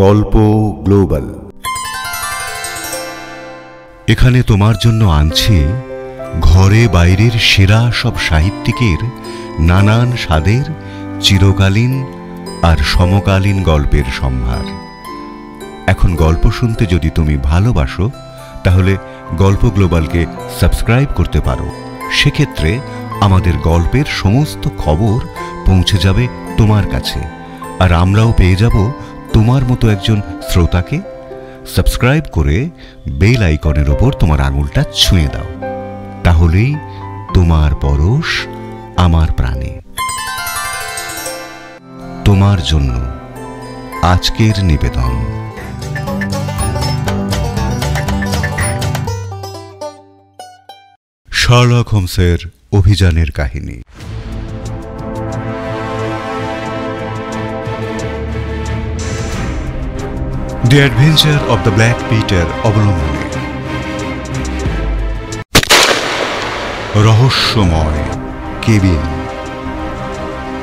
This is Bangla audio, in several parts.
গল্প গ্লোবাল। এখানে তোমার জন্য আনছি ঘরে বাইরের সেরা সব সাহিত্যিকের নানান স্বাদের চিরকালীন আর সমকালীন গল্পের সম্ভার। এখন গল্প শুনতে যদি তুমি ভালোবাসো তাহলে গল্প গ্লোবালকে সাবস্ক্রাইব করতে পারো। সেক্ষেত্রে আমাদের গল্পের সমস্ত খবর পৌঁছে যাবে তোমার কাছে, আর আমরাও পেয়ে যাব তোমার মতো একজন শ্রোতাকে। সাবস্ক্রাইব করে বেল আইকনের ওপর তোমার আঙুলটা ছুঁয়ে দাও, তাহলেই তোমার পরশ আমার প্রাণে। তোমার জন্য আজকের নিবেদন। শার্লক হোমসের অভিযানের কাহিনী। দি adventure of the black Peter অবলম্বনে রহস্যময় কেবিন।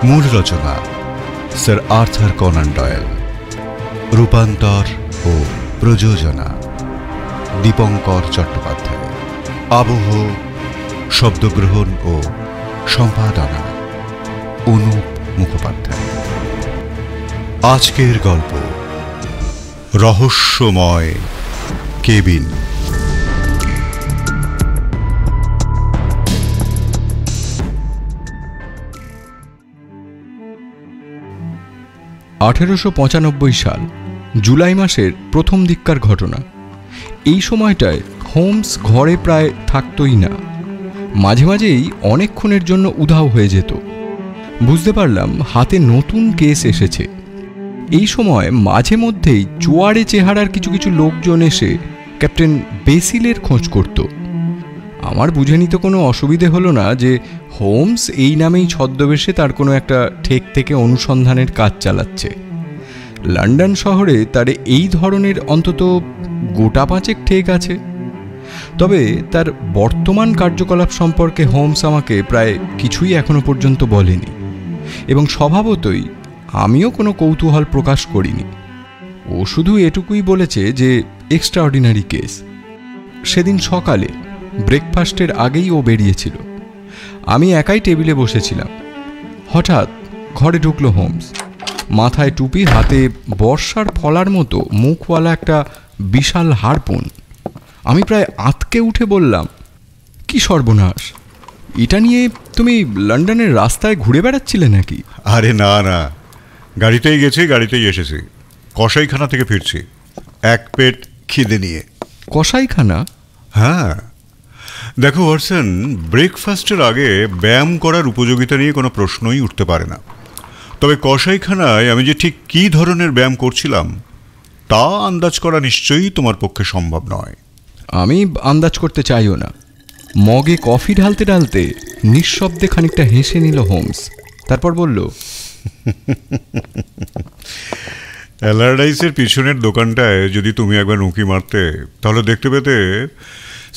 মূল রচনা স্যার আর্থার কনান ডয়েল। রূপান্তর ও প্রযোজনা দীপঙ্কর চট্টোপাধ্যায়। আবহ, শব্দগ্রহণ ও সম্পাদনা অনুপ মুখোপাধ্যায়। আজকের গল্প রহস্যময় কেবিন। 1895 সাল জুলাই মাসের প্রথম দিককার ঘটনা। এই সময়টায় হোমস ঘরে প্রায় থাকতই না। মাঝে মাঝেই অনেকক্ষণের জন্য উধাও হয়ে যেত। বুঝতে পারলাম হাতে নতুন কেস এসেছে। এই সময় মাঝে মধ্যেই চোয়াড়ে চেহারার কিছু কিছু লোকজন এসে ক্যাপ্টেন বেসিলের খোঁজ করত। আমার বুঝে নিতে কোনো অসুবিধে হলো না যে হোমস এই নামেই ছদ্মবেশে তার কোনো একটা ঠেক থেকে অনুসন্ধানের কাজ চালাচ্ছে। লন্ডন শহরে তার এই ধরনের অন্তত গোটা পাঁচেক ঠেক আছে। তবে তার বর্তমান কার্যকলাপ সম্পর্কে হোমস আমাকে প্রায় কিছুই এখনো পর্যন্ত বলেনি, এবং স্বভাবতই আমিও কোনো কৌতূহল প্রকাশ করিনি। ও শুধু এটুকুই বলেছে যে এক্সট্রাঅর্ডিনারি কেস। সেদিন সকালে ব্রেকফাস্টের আগেই ও বেরিয়েছিল। আমি একাই টেবিলে বসেছিলাম। হঠাৎ ঘরে ঢুকলো হোমস। মাথায় টুপি, হাতে বর্ষার ফলার মতো মুখওয়ালা একটা বিশাল হারপুন। আমি প্রায় আঁতকে উঠে বললাম, কি সর্বনাশ! এটা নিয়ে তুমি লন্ডনের রাস্তায় ঘুরে বেড়াচ্ছিলে নাকি? আরে না না, গাড়িতেই গেছি, গাড়িতেই এসেছি। কসাইখানা থেকে ফিরছি এক পেট খিদে নিয়ে। কসাইখানা? হ্যাঁ, দেখো ওয়াটসন, ব্রেকফাস্টের আগে ব্যায়াম করার উপযোগিতা নিয়ে কোনো প্রশ্নই উঠতে পারে না। তবে কসাইখানায় আমি যে ঠিক কী ধরনের ব্যায়াম করছিলাম তা আন্দাজ করা নিশ্চয়ই তোমার পক্ষে সম্ভব নয়। আমি আন্দাজ করতে চাইও না। মগে কফি ঢালতে ঢালতে নিঃশব্দে খানিকটা হেসে নিল হোমস। তারপর বলল, অ্যালারডাইসের পিছনের দোকানটায় যদি তুমি একবার উঁকি মারতে তাহলে দেখতে পেতে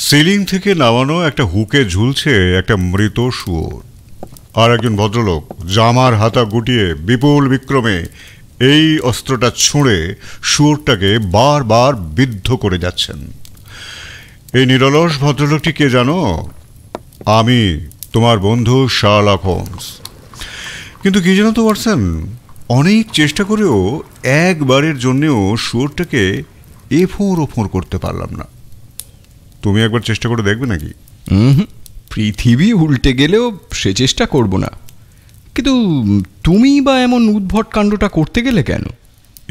সিলিং থেকে নামানো একটা হুকে ঝুলছে একটা মৃত শুয়োর। আর একজন ভদ্রলোক জামার হাতা গুটিয়ে বিপুল বিক্রমে এই অস্ত্রটা ছুঁড়ে শুয়োরটাকে বারবার বিদ্ধ করে যাচ্ছেন। এই নিরলস ভদ্রলোকটি কে জানো? আমি, তোমার বন্ধু শার্লক হোমস। কিন্তু কি জানো তো ওয়াটসন, অনেক চেষ্টা করেও একবারের জন্যেও শুয়োরটাকে এফোঁড় ওফোঁড় করতে পারলাম না। তুমি একবার চেষ্টা করে দেখবে নাকি? পৃথিবী উল্টে গেলেও সে চেষ্টা করব না। কিন্তু তুমি বা এমন উদ্ভট কাণ্ডটা করতে গেলে কেন?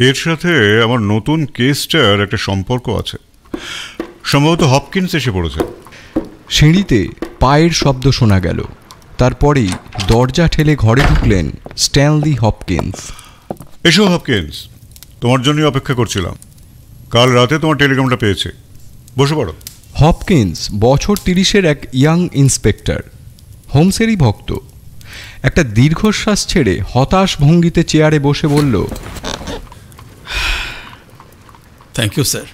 এর সাথে আমার নতুন কেসটার একটা সম্পর্ক আছে। সম্ভবত হপকিন্স এসে পড়েছে। সিঁড়িতে পায়ের শব্দ শোনা গেল। তারপরেই দরজা ঠেলে ঘরে ঢুকলেন স্ট্যানলি হপকিন্স। এসো হপকিন্স, তোমার জন্যই অপেক্ষা করছিলাম। কাল রাতে তোমার টেলিগ্রামটা পেয়েছে। বসে পড়ো। হপকিন্স বছর 30-এর এক ইয়াং ইন্সপেক্টর, হোমসেরই ভক্ত। একটা দীর্ঘশ্বাস ছেড়ে হতাশ ভঙ্গিতে চেয়ারে বসে বলল, থ্যাংক ইউ স্যার।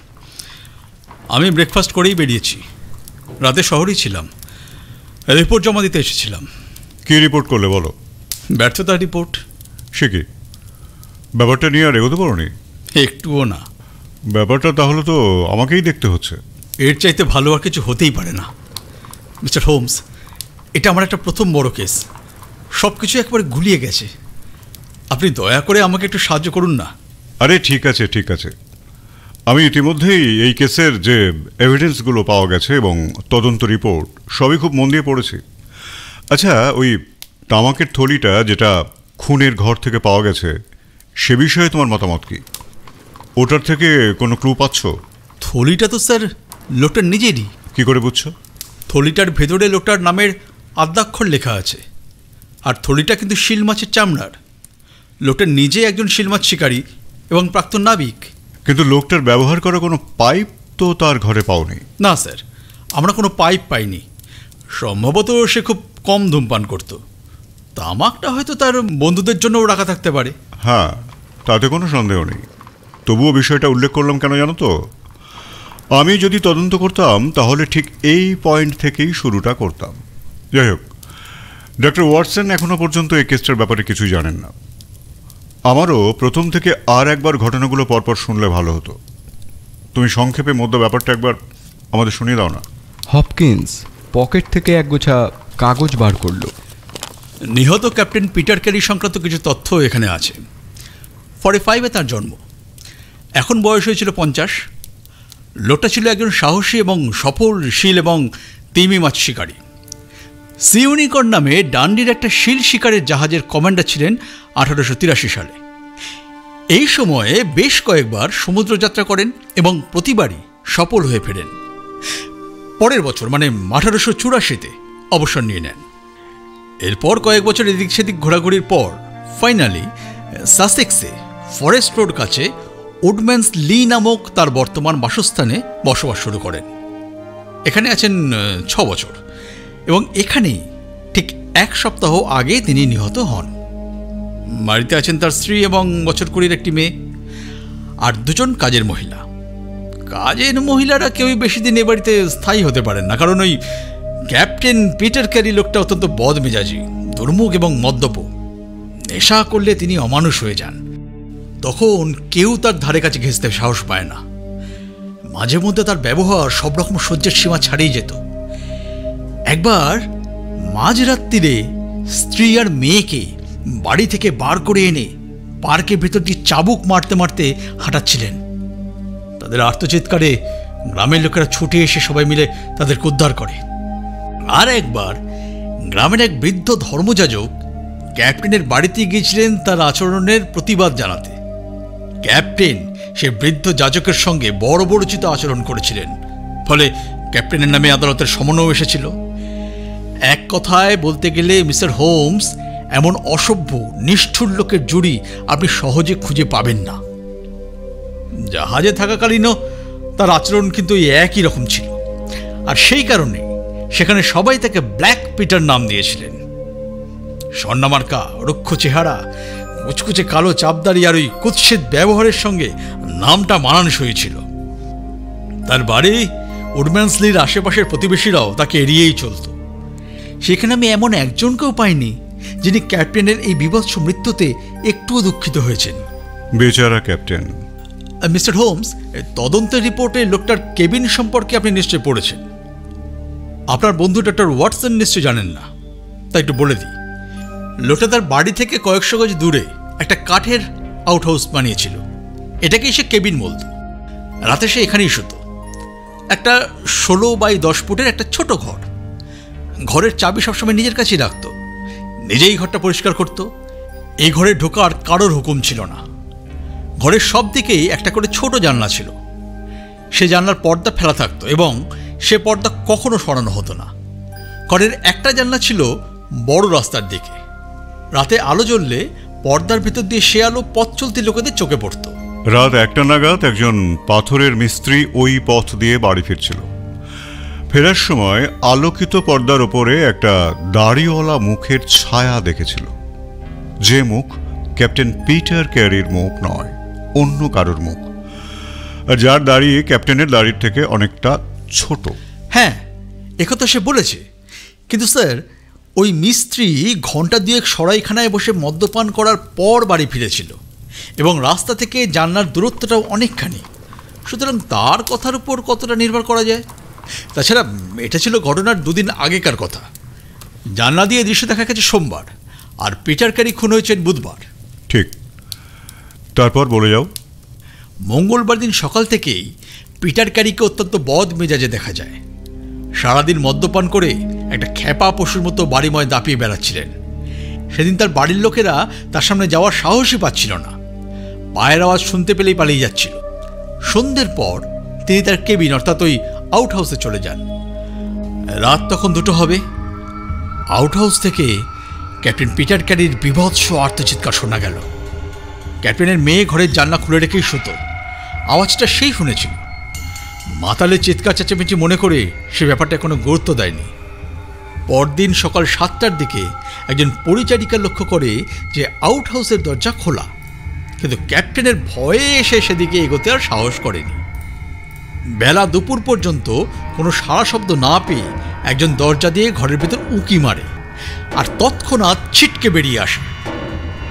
আমি ব্রেকফাস্ট করেই বেরিয়েছি। রাতে শহরেই ছিলাম, রিপোর্ট জমা দিতে এসেছিলাম। কী রিপোর্ট করলে বলো? ব্যর্থতা রিপোর্ট। সে কি? ব্যাপারটা নিয়ে আর এগোতে পারোনি? একটুও না। ব্যাপারটা তাহলে তো আমাকেই দেখতে হচ্ছে। এর চাইতে ভালো আর কিছু হতেই পারে না মিস্টার হোমস। এটা আমার একটা প্রথম বড় কেস, সব কিছু একবারে গুলিয়ে গেছে। আপনি দয়া করে আমাকে একটু সাহায্য করুন না। আরে ঠিক আছে ঠিক আছে, আমি ইতিমধ্যেই এই কেসের যে এভিডেন্সগুলো পাওয়া গেছে এবং তদন্ত রিপোর্ট সবই খুব মন দিয়ে পড়েছি। আচ্ছা, ওই তামাকের থলিটা যেটা খুনের ঘর থেকে পাওয়া গেছে সে বিষয়ে তোমার মতামত কি? ওটার থেকে কোনো ক্লু পাচ্ছ? থলিটা তো স্যার লোকটার নিজেরই। কি করে বুঝছো? থলিটার ভেতরে লোকটার নামের আদ্যাক্ষর লেখা আছে, আর থলিটা কিন্তু শিল মাছের চামড়ার। লোকটা নিজে একজন শিল মাছ শিকারী এবং প্রাক্তন নাবিক। কিন্তু লোকটার ব্যবহার করা কোনো পাইপ তো তার ঘরে পাওনি। না স্যার, আমরা কোনো পাইপ পাইনি। সম্ভবত সে খুব কম ধূমপান করত। তামাকটা হয়তো তার বন্ধুদের জন্যও রাখা থাকতে পারে। হ্যাঁ, তাতে কোনো সন্দেহ নেই। তবুও বিষয়টা উল্লেখ করলাম কেন জানো তো? আমি যদি তদন্ত করতাম তাহলে ঠিক এই পয়েন্ট থেকেই শুরুটা করতাম। যাই হোক, ডক্টর ওয়াটসন এখনো পর্যন্ত এই কেসটার ব্যাপারে কিছুই জানেন না। আমারও প্রথম থেকে আর একবার ঘটনাগুলো পরপর শুনলে ভালো হতো। তুমি সংক্ষেপে মধ্য ব্যাপারটা একবার আমাদের শুনিয়ে দাও না। হপকিন্স পকেট থেকে একগোছা কাগজ বার করলো। নিহত ক্যাপ্টেন পিটার ক্যারি সংক্রান্ত কিছু তথ্য এখানে আছে। 45-এ তার জন্ম, এখন বয়স হয়েছিল 50। লোকটা ছিল একজন সাহসী এবং সফল শিল এবং তিমি মাছ শিকারী। সি ইউনিকর্ন নামে ডান্ডির একটা শিল শিকারের জাহাজের কমান্ডার ছিলেন 1883 সালে। এই সময়ে বেশ কয়েকবার সমুদ্রযাত্রা করেন এবং প্রতিবারই সফল হয়ে ফেরেন। পরের বছর মানে 1884-তে অবসর নিয়ে নেন। এরপর কয়েক বছর এদিক সেদিক ঘোরাঘুরির পর ফাইনালি সাসেক্সে ফরেস্ট রোড কাছে উডম্যানস লি নামক তার বর্তমান বাসস্থানে বসবাস শুরু করেন। এখানে আছেন 6 বছর এবং এখানেই ঠিক 1 সপ্তাহ আগে তিনি নিহত হন। বাড়িতে আছেন তার স্ত্রী এবং বছর 20-র একটি মেয়ে আর 2 জন কাজের মহিলা। কাজের মহিলারা কেউই বেশি দিন এ বাড়িতে স্থায়ী হতে পারেন না, কারণ ওই ক্যাপ্টেন পিটার ক্যারি লোকটা অত্যন্ত বদমেজাজি, দুর্মুখ এবং মদ্যপ। নেশা করলে তিনি অমানুষ হয়ে যান। তখন কেউ তার ধারে কাছে ঘেঁষতে সাহস পায় না। মাঝে মধ্যে তার ব্যবহার সব রকম সহ্যের সীমা ছাড়িয়ে যেত। একবার মাঝরাত্রিরে স্ত্রী আর মেয়েকে বাড়ি থেকে বার করে এনে পার্কের ভেতর দিয়ে চাবুক মারতে মারতে হাঁটাচ্ছিলেন। তাদের আর্তচিৎকারে গ্রামের লোকেরা ছুটে এসে সবাই মিলে তাদেরকে উদ্ধার করে। আর একবার গ্রামের এক বৃদ্ধ ধর্মযাজক ক্যাপ্টেনের বাড়িতে গিয়েছিলেন তার আচরণের প্রতিবাদ জানাতে। ক্যাপ্টেন সে বৃদ্ধ যাজকের সঙ্গে বড় বড়চিত আচরণ করেছিলেন, ফলে ক্যাপ্টেনের নামে আদালতের সমনও এসেছিল। এক কথায় বলতে গেলে মিস্টার হোমস এমন অসভ্য নিষ্ঠুর লোকের জুড়ি আপনি সহজে খুঁজে পাবেন না। জাহাজে থাকাকালীনও তার আচরণ কিন্তু একই রকম ছিল, আর সেই কারণে সেখানে সবাই তাকে ব্ল্যাক পিটার নাম দিয়েছিলেন। স্বর্ণমার্কা, রুক্ষ চেহারা, কুচকুচে কালো চাপদারি আর ওই কুৎসিত ব্যবহারের সঙ্গে নামটা মানানসই ছিল। তার বাড়ি উডম্যান্সলির আশেপাশের প্রতিবেশীরাও তাকে এড়িয়েই চলত। সেখানে আমি এমন একজনকেও পাইনি যিনি ক্যাপ্টেনের এই বিভৎস মৃত্যুতে একটুও দুঃখিত হয়েছেন। বেচারা ক্যাপ্টেন। মিস্টার হোমস, তদন্তের রিপোর্টে লোকটার কেবিন সম্পর্কে আপনি নিশ্চয়ই পড়েছেন। আপনার বন্ধু ডক্টর ওয়াটসন নিশ্চয়ই জানেন না, তাই একটু বলে দিই। লোকটা তার বাড়ি থেকে কয়েকশো গজ দূরে একটা কাঠের আউটহাউস বানিয়েছিল। এটাকেই সে কেবিন বলত। রাতে সে এখানেই শুতো। একটা 16x10 ফুটের একটা ছোট ঘর। ঘরের চাবি সবসময় নিজের কাছেই রাখত, নিজেই ঘরটা পরিষ্কার করত। এই ঘরে ঢোকার কারোর হুকুম ছিল না। ঘরের সব দিকেই একটা করে ছোট জানলা ছিল। সে জানলার পর্দা ফেলা থাকতো এবং সে পর্দা কখনো সরানো হতো না। ঘরের একটা জানলা ছিল বড় রাস্তার দিকে। রাতে আলো জ্বললে পর্দার ভিতর দিয়ে সে আলো পথ চলতি লোকেদের চোখে পড়ত। রাত 1টা নাগাদ একজন পাথরের মিস্ত্রি ওই পথ দিয়ে বাড়ি ফিরছিল। ফেরার সময় আলোকিত পর্দার ওপরে একটা দাড়িওয়ালা মুখের ছায়া দেখেছিল, যে মুখ ক্যাপ্টেন পিটার ক্যারির মুখ নয়, অন্য কারোর মুখ, আর যার দাড়ি ক্যাপ্টেনের দাড়ির থেকে অনেকটা ছোট। হ্যাঁ, একথা সে বলেছে। কিন্তু স্যার, ওই মিস্ত্রি ঘন্টা দুয়েক সরাইখানায় বসে মদ্যপান করার পর বাড়ি ফিরেছিল এবং রাস্তা থেকে জানলার দূরত্বটাও অনেকখানি, সুতরাং তার কথার উপর কতটা নির্ভর করা যায়? তাছাড়া এটা ছিল ঘটনার 2 দিন আগেকার কথা। জানলা দিয়ে দৃশ্য দেখা গেছে সোমবার, আর পিটার ক্যারি খুন হয়েছেন বুধবার। ঠিক, তারপর বলে যাও। মঙ্গলবার দিন সকাল থেকেই পিটার ক্যারিকে অত্যন্ত বদ মেজাজে দেখা যায়। সারাদিন মদ্যপান করে একটা খ্যাপা পশুর মতো বাড়িময় দাপিয়ে বেড়াচ্ছিলেন। সেদিন তার বাড়ির লোকেরা তার সামনে যাওয়ার সাহসই পাচ্ছিল না, পায়ের আওয়াজ শুনতে পেলেই পালিয়ে যাচ্ছিল। সন্ধ্যের পর তিনি তার কেবিন অর্থাৎ ওই আউট হাউসে চলে যান। রাত তখন 2টো হবে। আউট হাউস থেকে ক্যাপ্টেন পিটার ক্যারির বিভৎস আর্তচিৎকার শোনা গেল। ক্যাপ্টেনের মেয়ে ঘরের জানলা খুলে রেখেই শুতো, আওয়াজটা সেই শুনেছিল। মাতালের চিৎকার চেঁচামেচি মনে করে সে ব্যাপারটা কোনো গুরুত্ব দেয়নি। পরদিন সকাল 7টার দিকে একজন পরিচারিকা লক্ষ্য করে যে আউট হাউসের দরজা খোলা, কিন্তু ক্যাপ্টেনের ভয়ে এসে সেদিকে এগোতে আর সাহস করেনি। বেলা দুপুর পর্যন্ত কোনো সাড়া শব্দ না পেয়ে একজন দরজা দিয়ে ঘরের ভেতর উঁকি মারে, আর তৎক্ষণাৎ ছিটকে বেরিয়ে আসে।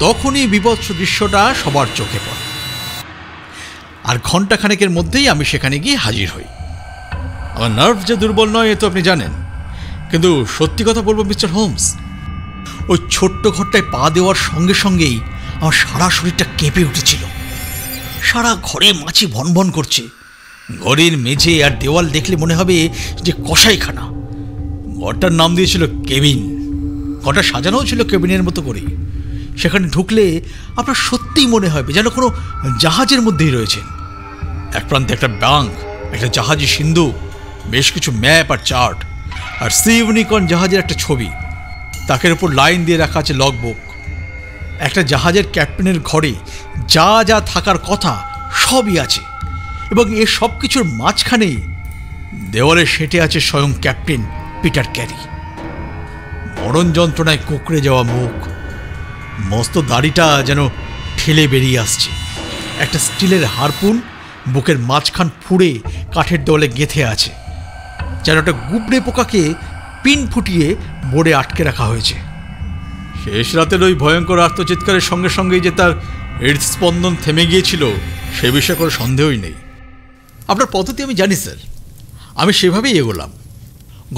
তখনই বিভৎস দৃশ্যটা সবার চোখে পড়ে, আর ঘণ্টাখানেকের মধ্যেই আমি সেখানে গিয়ে হাজির হই। আমার নার্ভ যে দুর্বল নয় এ তো আপনি জানেন, কিন্তু সত্যি কথা বলবো মিস্টার হোমস, ওই ছোট্ট ঘরটায় পা দেওয়ার সঙ্গে সঙ্গেই আমার সারা শরীরটা কেঁপে উঠেছিল। সারা ঘরে মাছি ভনভন করছে। ঘরের মেঝে আর দেওয়াল দেখলে মনে হবে যে কসাইখানা। ঘরটার নাম দিয়েছিল কেবিন। ঘরটা সাজানোও ছিল কেবিনের মতো করে। সেখানে ঢুকলে আপনার সত্যিই মনে হবে যেন কোনো জাহাজের মধ্যেই রয়েছেন। এক প্রান্তে একটা ব্যাংক, একটা জাহাজি সিন্ধু, বেশ কিছু ম্যাপ আর চার্ট, আর সি ইউনিকর্ন জাহাজের একটা ছবি। তাকের উপর লাইন দিয়ে রাখা আছে লগবুক। একটা জাহাজের ক্যাপ্টেনের ঘরে যা যা থাকার কথা সবই আছে, এবং এ সব কিছুর মাঝখানেই দেওয়ালে সেঁটে আছে স্বয়ং ক্যাপ্টেন পিটার ক্যারি। মরণ যন্ত্রণায় কুঁকড়ে যাওয়া মুখ, মস্ত দাড়িটা যেন ঠেলে বেরিয়ে আসছে। একটা স্টিলের হারপুন বুকের মাঝখান ফুঁড়ে কাঠের দেওয়ালে গেঁথে আছে, যেন একটা গুবড়ে পোকাকে পিন ফুটিয়ে বোর্ডে আটকে রাখা হয়েছে। শেষ রাতের ওই ভয়ঙ্কর আর্তচিৎকারের সঙ্গে সঙ্গেই যে তার হৃদস্পন্দন থেমে গিয়েছিল সে বিষয়ে কোনো সন্দেহই নেই। আপনার পদ্ধতি আমি জানি স্যার, আমি সেভাবেই এগোলাম।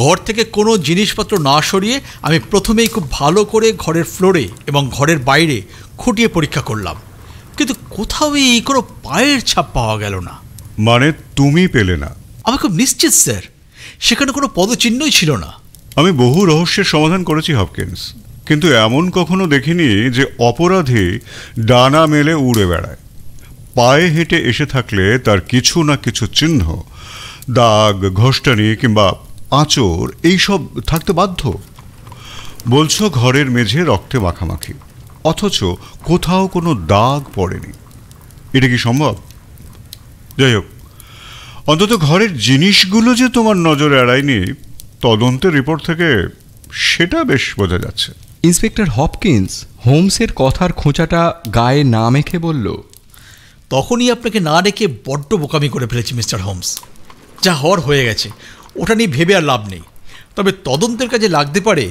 ঘর থেকে কোনো জিনিসপত্র না সরিয়ে আমি প্রথমেই খুব ভালো করে ঘরের ফ্লোরে এবং ঘরের বাইরে খুঁটিয়ে পরীক্ষা করলাম, কিন্তু কোথাওই কোনো পায়ের ছাপ পাওয়া গেল না। মানে তুমি পেলে না? আমি খুব নিশ্চিত স্যার, সেখানে কোনো পদচিহ্নই ছিল না। আমি বহু রহস্যের সমাধান করেছি হপকিন্স, কিন্তু এমন কখনো দেখিনি যে অপরাধী ডানা মেলে উড়ে বেড়ায়। পায়ে হেঁটে এসে থাকলে তার কিছু না কিছু চিহ্ন, দাগ, ঘষ্টানি কিংবা আঁচড় এইসব থাকতে বাধ্য। বলছো ঘরের মেঝে রক্তে মাখামাখি, অথচ কোথাও কোনো দাগ পড়েনি। এটা কি সম্ভব? যাই হোক, অন্তত ঘরের জিনিসগুলো যে তোমার নজর এড়ায়নি তদন্তের রিপোর্ট থেকে সেটা বেশ বোঝা যাচ্ছে। ইন্সপেক্টর হপকিন্স হোমসের কথার খোঁচাটা গায়ে না মেখে বলল, তখনই আপনাকে না ডেকে বড্ড বোকামি করে ফেলেছি মিস্টার হোমস। যা হওয়ার হয়ে গেছে, ওটা নিয়ে ভেবে আর লাভ নেই। তবে তদন্তের কাজে লাগতে পারে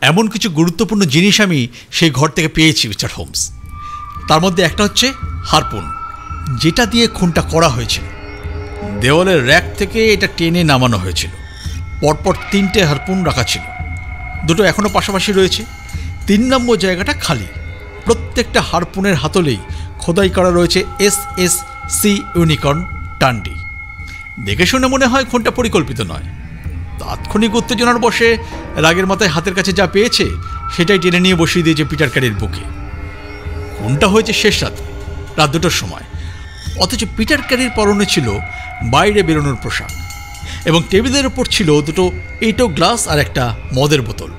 এমন কিছু গুরুত্বপূর্ণ জিনিস আমি সেই ঘর থেকে পেয়েছি মিস্টার হোমস। তার মধ্যে একটা হচ্ছে হারপুন, যেটা দিয়ে খুনটা করা হয়েছিল। দেওয়ালের র্যাক থেকে এটা টেনে নামানো হয়েছিল। পরপর 3টে হারপুন রাখা ছিল, 2টো এখনও পাশাপাশি রয়েছে, 3 নম্বর জায়গাটা খালি। প্রত্যেকটা হারপুনের হাতলেই খোদাই করা রয়েছে SS সি ইউনিকর্ন টান্ডি। দেখে শুনে মনে হয় খুনটা পরিকল্পিত নয়। তাৎক্ষণিক উত্তেজনার বসে রাগের মাথায় হাতের কাছে যা পেয়েছে সেটাই টেনে নিয়ে বসিয়ে দিয়েছে পিটার ক্যারির বুকে। খুনটা হয়েছে শেষ রাত 2টোর সময়, অথচ পিটার ক্যারির পরনে ছিল বাইরে বেরোনোর পোশাক, এবং টেবিলের ওপর ছিল 2টো এইটো গ্লাস আর একটা মদের বোতল।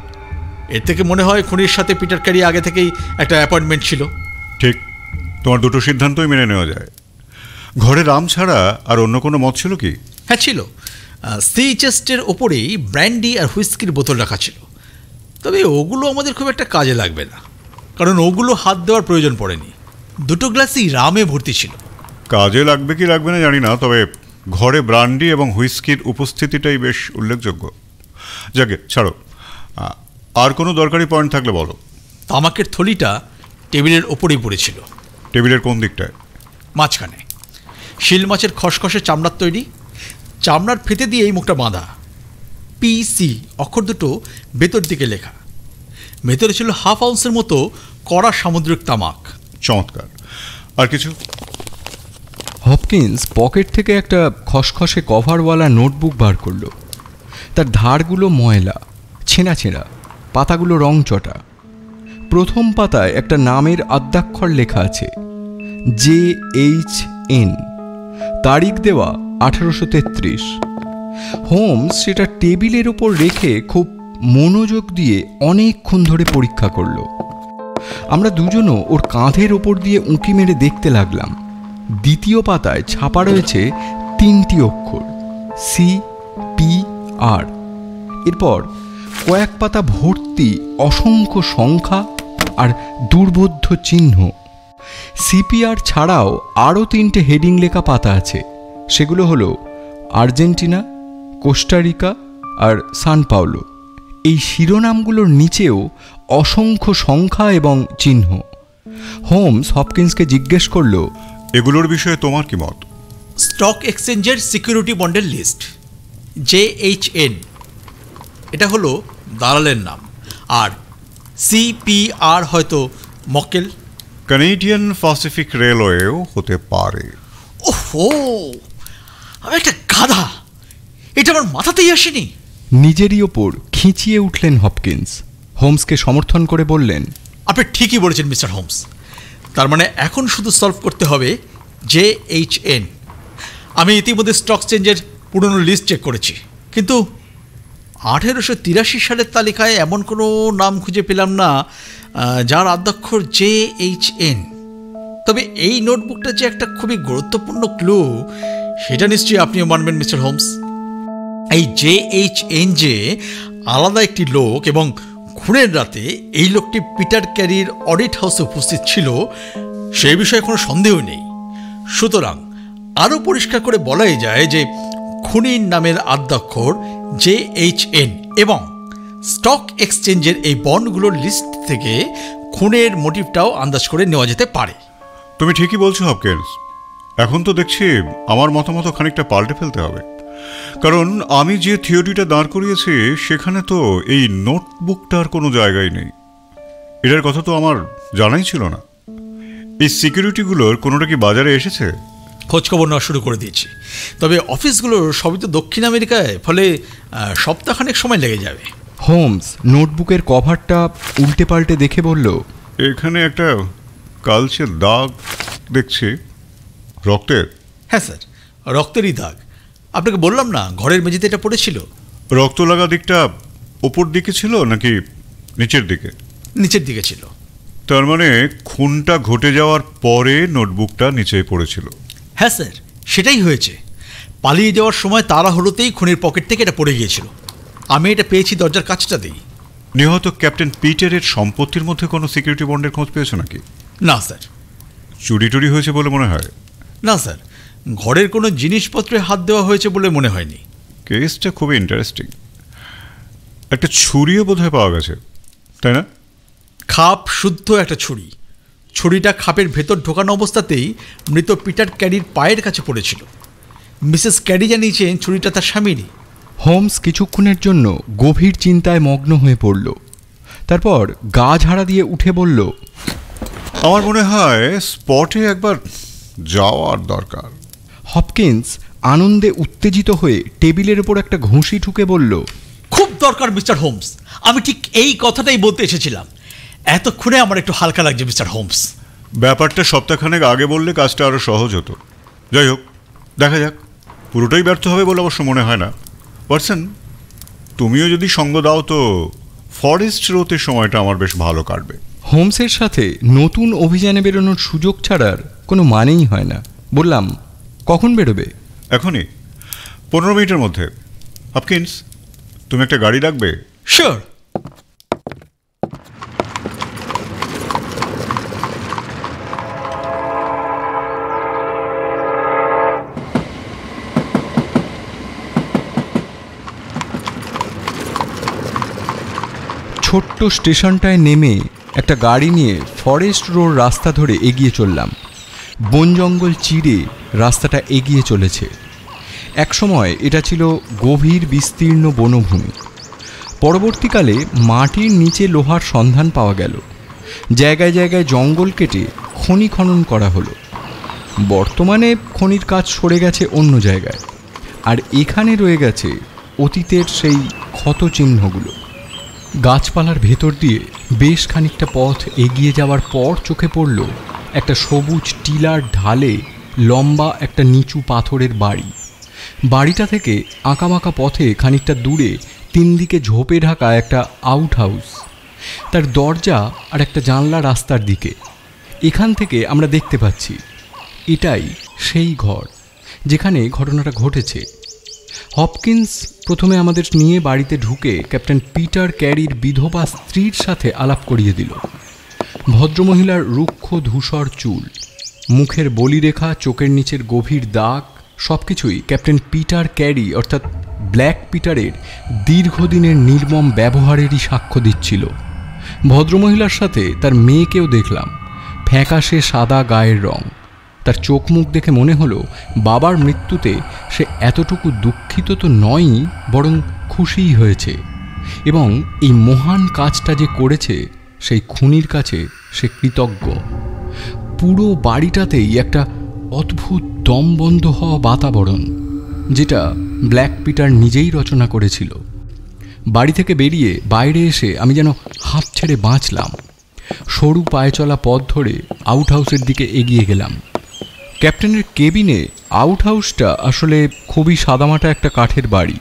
এর থেকে মনে হয় খুনির সাথে পিটার ক্যারি আগে থেকেই একটা অ্যাপয়েন্টমেন্ট ছিল। ঠিক, তোমার দুটো সিদ্ধান্তই মেনে নেওয়া যায়। ঘরে রাম ছাড়া আর অন্য কোনো মদ ছিল কি? হ্যাঁ ছিল। সি চেস্টের ওপরেই ব্র্যান্ডি আর হুইস্কির বোতল রাখা ছিল। তবে ওগুলো আমাদের খুব একটা কাজে লাগবে না, কারণ ওগুলো হাত দেওয়ার প্রয়োজন পড়েনি। 2টো গ্লাসই রামে ভর্তি ছিল। কাজে লাগবে কি লাগবে না জানি না, তবে ঘরে ব্রান্ডি এবং হুইস্কির উপস্থিতিটাই বেশ উল্লেখযোগ্য। যাকে ছাড়ো, আর কোনো দরকারি পয়েন্ট থাকলে বলো। তামাকের থলিটা টেবিলের ওপরেই পড়েছিল। টেবিলের কোন দিকটায়? মাঝখানে। শিল মাছের খসখসে চামড়ার তৈরি, চামড়ার ফেটে দিয়ে এই মুখটা বাঁধা। PC অক্ষর দুটো ভেতর দিকে লেখা। ভেতরে ছিল 1/2 আউন্সের মতো কড়া সামুদ্রিক তামাক। চমৎকার। আর কিছু? হপকিন্স পকেট থেকে একটা খসখসে কভারওয়ালা নোটবুক বার করলো। তার ধারগুলো ময়লা, ছেঁড়া ছেঁড়া, পাতাগুলো রংচটা। প্রথম পাতায় একটা নামের আদ্যাক্ষর লেখা আছে, JHN, তারিখ দেওয়া 1833। হোমস সেটা টেবিলের ওপর রেখে খুব মনোযোগ দিয়ে অনেকক্ষণ ধরে পরীক্ষা করল। আমরা দুজনও ওর কাঁধের ওপর দিয়ে উঁকি মেরে দেখতে লাগলাম। দ্বিতীয় পাতায় ছাপা রয়েছে 3টি অক্ষর, CPR। এরপর কয়েক পাতা ভর্তি অসংখ্য সংখ্যা আর দুর্বোধ্য চিহ্ন। CPR ছাড়াও আরও 3টে হেডিং লেখা পাতা আছে। সেগুলো হলো আর্জেন্টিনা, কোস্টারিকা আর সান পাওলো। এই শিরোনামগুলোর নিচেও অসংখ্য সংখ্যা এবং চিহ্ন। হোমস হপকিন্সকে জিজ্ঞেস করল, এগুলোর বিষয়ে তোমার কি মত? স্টক এক্সচেঞ্জের সিকিউরিটি বন্ডের লিস্ট, JHN, এটা হলো দালালের নাম। আর CPR হয়তো মক্কেল। কানেডিয়ান প্যাসিফিক রেলওয়েও হতে পারে। ওহো, আমি একটা গাধা, এটা আমার মাথাতেই আসেনি। নিজেরই ওপর খিঁচিয়ে উঠলেন হপকিন্স। হোমসকে সমর্থন করে বললেন, আপনি ঠিকই বলেছেন মিস্টার হোমস। তার মানে এখন শুধু সলভ করতে হবে JHN। আমি ইতিমধ্যে স্টক এক্সচেঞ্জের পুরনো লিস্ট চেক করেছি, কিন্তু 1883 সালের তালিকায় এমন কোনো নাম খুঁজে পেলাম না যার আদ্যাক্ষর JHN। তবে এই নোটবুকটা যে একটা খুবই গুরুত্বপূর্ণ ক্লু, সেটা নিশ্চয়ই আপনিও মানবেন মিস্টার হোমস। এই JHN যে আলাদা একটি লোক এবং খুনের রাতে এই লোকটি পিটার ক্যারির অডিট হাউসে উপস্থিত ছিল, সেই বিষয়ে কোনো সন্দেহ নেই। সুতরাং আরও পরিষ্কার করে বলাই যায় যে খুনির নামের আদ্যাক্ষর JHN এবং স্টক এক্সচেঞ্জের এই বন্ডগুলোর লিস্ট থেকে খুনের মোটিভটাও আন্দাজ করে নেওয়া যেতে পারে। তুমি ঠিকই বলছো হপকিন্স। এখন তো দেখছি আমার মতামত খানিকটা পাল্টে ফেলতে হবে, কারণ আমি যে থিওরিটা দাঁড় করিয়েছি সেখানে তো এই নোটবুকটার কোনো জায়গাই নেই। এটার কথা তো আমার জানাই ছিল না। এই সিকিউরিটিগুলোর কোনোটা কি বাজারে এসেছে? খোঁজখবর নেওয়া শুরু করে দিয়েছি, তবে অফিসগুলোর সবই তো দক্ষিণ আমেরিকায়, ফলে সপ্তাহখানেক সময় লেগে যাবে। হোমস নোটবুকের কভারটা উল্টে পাল্টে দেখে বলল, এখানে একটা কালচে দাগ দেখছি, রক্তের। হ্যাঁ স্যার, রক্তেরই দাগ। আপনাকে বললাম না, ঘরের মেঝেতে এটা পড়েছিল। রক্ত লাগা দিকটা ওপর দিকে ছিল নাকি নিচের দিকে? নিচের দিকে ছিল। তার মানে খুনটা ঘটে যাওয়ার পরে নোটবুকটা নিচেই পড়েছিল। হ্যাঁ স্যার, সেটাই হয়েছে। পালিয়ে যাওয়ার সময় তাড়াহুড়োতেই খুনির পকেট থেকে এটা পড়ে গিয়েছিল। আমি এটা পেয়েছি দরজার কাছটা দিই। নিহত ক্যাপ্টেন পিটারের সম্পত্তির মধ্যে কোনো সিকিউরিটি বন্ডের খোঁজ পেয়েছো নাকি? না স্যার। চুরি টুরি হয়েছে বলে মনে হয়? না স্যার, ঘরের কোনো জিনিসপত্রে হাত দেওয়া হয়েছে বলে মনে হয়নি। কেসটা খুবই ইন্টারেস্টিং। একটা ছুরিও বোধহয় পাওয়া গেছে, তাই না? খাপ শুদ্ধ একটা ছুরি। ছুরিটা খাপের ভেতর ঢোকানো অবস্থাতেই মৃত পিটার ক্যারির পায়ের কাছে পড়েছিল। মিসেস ক্যারি জানিয়েছেন ছুরিটা তার স্বামীরই। হোমস কিছুক্ষণের জন্য গভীর চিন্তায় মগ্ন হয়ে পড়ল। তারপর গা ঝাড়া দিয়ে উঠে বলল, আমার মনে হয় স্পটে একবার যাওয়ার দরকার। হপকিন্স আনন্দে উত্তেজিত হয়ে টেবিলের ওপর একটা ঘুষি ঠুকে বলল, খুব দরকার মিস্টার হোমস। আমি ঠিক এই কথাটাই বলতে এসেছিলাম। এতক্ষণে আমার একটু হালকা লাগছে মিস্টার হোমস। ব্যাপারটা সপ্তাহখানেক আগে বললে কাজটা আরও সহজ হতো। যাই হোক, দেখা যাক। পুরোটাই ব্যর্থ হবে বলে অবশ্য মনে হয় না। ওয়াটসন, তুমিও যদি সঙ্গ দাও তো ফরেস্ট রোতে সময়টা আমার বেশ ভালো কাটবে। হোমসের সাথে নতুন অভিযানে বেরোনোর সুযোগ ছাড়ার কোনো মানেই হয় না। বললাম, কখন বেরোবে? এখনই, 15 মিনিটের মধ্যে। হপকিন্স, তুমি একটা গাড়ি রাখবে? শিওর। ছোট্ট স্টেশনটায় নেমে একটা গাড়ি নিয়ে ফরেস্ট রোড রাস্তা ধরে এগিয়ে চললাম। বন জঙ্গল চিরে রাস্তাটা এগিয়ে চলেছে। একসময় এটা ছিল গভীর বিস্তীর্ণ বনভূমি। পরবর্তীকালে মাটির নিচে লোহার সন্ধান পাওয়া গেল। জায়গায় জায়গায় জঙ্গল কেটে খনি খনন করা হলো। বর্তমানে খনির কাজ সরে গেছে অন্য জায়গায়, আর এখানে রয়ে গেছে অতীতের সেই ক্ষতচিহ্নগুলো। গাছপালার ভেতর দিয়ে বেশ খানিকটা পথ এগিয়ে যাওয়ার পর চোখে পড়ল একটা সবুজ টিলার ঢালে লম্বা একটা নিচু পাথরের বাড়ি। বাড়িটা থেকে আঁকামাকা পথে খানিকটা দূরে 3 দিকে ঝোপে ঢাকা একটা আউট হাউস, তার দরজা আর একটা জানলা রাস্তার দিকে। এখান থেকে আমরা দেখতে পাচ্ছি এটাই সেই ঘর যেখানে ঘটনাটা ঘটেছে। হপকিন্স প্রথমে আমাদের নিয়ে বাড়িতে ঢুকে ক্যাপ্টেন পিটার ক্যারির বিধবা স্ত্রীর সাথে আলাপ করিয়ে দিল। ভদ্রমহিলার রুক্ষ ধূসর চুল, মুখের বলিরেখা, চোখের নিচের গভীর দাগ, সব কিছুই ক্যাপ্টেন পিটার ক্যারি অর্থাৎ ব্ল্যাক পিটারের দীর্ঘদিনের নির্মম ব্যবহারেরই সাক্ষ্য দিচ্ছিল। ভদ্রমহিলার সাথে তার মেয়েকেও দেখলাম। ফ্যাকাশে সাদা গায়ের রং। তার চোখ মুখ দেখে মনে হলো বাবার মৃত্যুতে সে এতটুকু দুঃখিত তো নয়ই, বরং খুশিই হয়েছে, এবং এই মহান কাজটা যে করেছে সেই খুনির কাছে সে কৃতজ্ঞ। পুরো বাড়িটাতেই একটা অদ্ভুত দমবন্ধ হওয়া বাতাবরণ, যেটা ব্ল্যাক পিটার নিজেই রচনা করেছিল। বাড়ি থেকে বেরিয়ে বাইরে এসে আমি যেন হাঁপ ছেড়ে বাঁচলাম। সরু পায়ে চলা পথ ধরে আউট হাউসের দিকে এগিয়ে গেলাম। ক্যাপ্টেনের কেবিনে আউট হাউসটা আসলে খুবই সাদামাটা একটা কাঠের বাড়ি।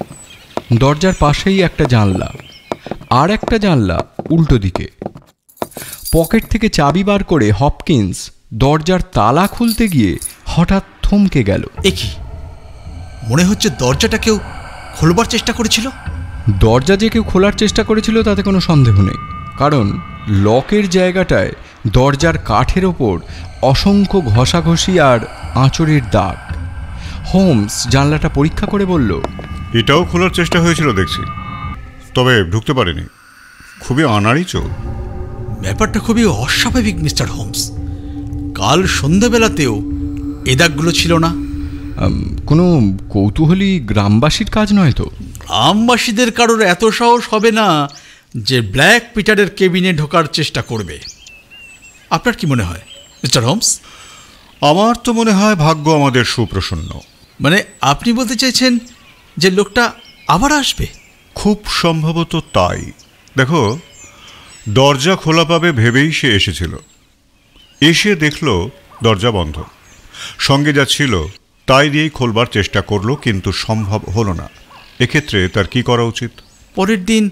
দরজার পাশেই একটা জানলা, আর একটা জানলা উল্টো দিকে। পকেট থেকে চাবি বার করে হপকিন্স দরজার তালা খুলতে গিয়ে হঠাৎ থমকে গেল। এ কি, মনে হচ্ছে দরজাটা কেউ খোলবার চেষ্টা করেছিল। দরজা যে কেউ খোলার চেষ্টা করেছিল তাতে কোনো সন্দেহ নেই, কারণ লকের জায়গাটায় দরজার কাঠের ওপর অসংখ্য ঘষাঘষি আর আঁচড়ের দাগ। হোমস জানলাটা পরীক্ষা করে বলল, এটাও খোলার চেষ্টা হয়েছিল দেখছি, তবে ঢুকতে পারেনি। খুবই আনাড়ি চোখ। ব্যাপারটা খুবই অস্বাভাবিক মিস্টার হোমস। কাল সন্ধ্যাবেলাতেও এ দাগগুলো ছিল না। কোনো কৌতূহলী গ্রামবাসীর কাজ নয় তো? গ্রামবাসীদের কারোর এত সাহস হবে না যে ব্ল্যাক পিটারের কেবিনে ঢোকার চেষ্টা করবে। আপনার কি মনে হয় মিস্টার হোমস? আমার তো মনে হয় ভাগ্য আমাদের সুপ্রসন্ন। মানে আপনি বলতে চাইছেন যে লোকটা আবার আসবে? খুব সম্ভবত তাই। দেখো, দরজা খোলা পাবে ভেবেই সে এসেছিল। এসে দেখল দরজা বন্ধ। সঙ্গে যা ছিল তাই দিয়েই খোলবার চেষ্টা করলো, কিন্তু সম্ভব হলো না। এক্ষেত্রে তার কি করা উচিত? পরের দিন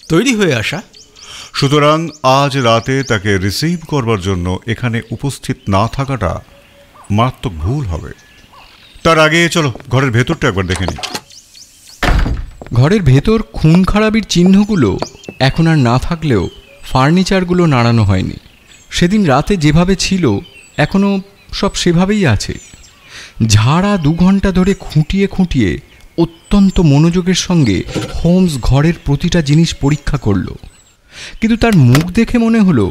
তৈরি হয়ে আসা। সুতরাং আজ রাতে তাকে রিসিভ করবার জন্য এখানে উপস্থিত না থাকাটা মারাত্মক ভুল হবে। তার আগে চলো ঘরের ভেতরটা একবার দেখে নিই। ঘরের ভেতর খুন খারাপির চিহ্নগুলো এখন আর না থাকলেও ফার্নিচারগুলো নাড়ানো হয়নি। সেদিন রাতে যেভাবে ছিল এখনও সব সেভাবেই আছে। ঝাড়া 2 ঘন্টা ধরে খুঁটিয়ে খুঁটিয়ে অত্যন্ত মনোযোগের সঙ্গে হোমস ঘরের প্রতিটা জিনিস পরীক্ষা করল, কিন্তু তার মুখ দেখে মনে হলো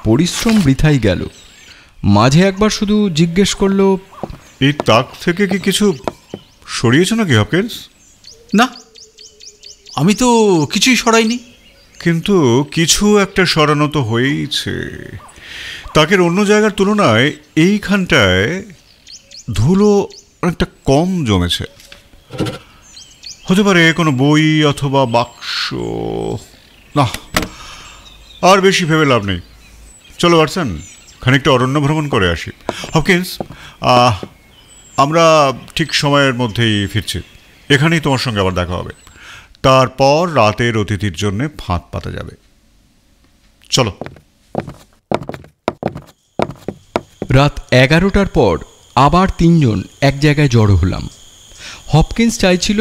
পরিশ্রম বৃথাই গেল। মাঝে একবার শুধু জিজ্ঞেস করল, এই তাক থেকে কি কিছু সরিয়েছ নাকি হপকিন্স? না, আমি তো কিছুই সরাইনি। কিন্তু কিছু একটা সরানো তো হয়েইছে। তাকের অন্য জায়গার তুলনায় এইখানটায় ধুলো অনেকটা কম জমেছে। হতে পারে কোনো বই অথবা বাক্স। না, আর বেশি ভেবে লাভ নেই। চলো ওয়াটসন, খানিকটা অরণ্য ভ্রমণ করে আসি। হপকিন্স, আমরা ঠিক সময়ের মধ্যেই ফিরছি। এখানেই তোমার সঙ্গে আবার দেখা হবে। তারপর রাতের অতিথির জন্য ফাঁদ পাতা যাবে। চলো। রাত 11টার পর আবার 3 জন এক জায়গায় জড়ো হলাম। হপকিন্স চাইছিল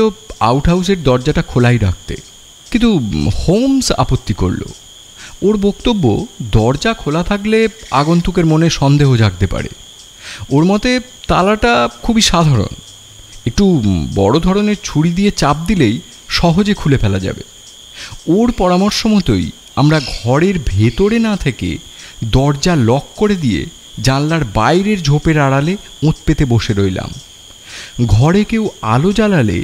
আউট হাউসের দরজাটা খোলাই রাখতে, কিন্তু হোমস আপত্তি করল। ওর বক্তব্য, দরজা খোলা থাকলে আগন্তুকের মনে সন্দেহ জাগতে পারে। ওর মতে তালাটা খুবই সাধারণ, একটু বড় ধরনের ছুরি দিয়ে চাপ দিলেই সহজে খুলে ফেলা যাবে। ওর পরামর্শ মতোই আমরা ঘরের ভেতরে না থেকে দরজা লক করে দিয়ে জানলার বাইরের ঝোপের আড়ালে ওঁত পেতে বসে রইলাম। ঘরে কেউ আলো জ্বালালে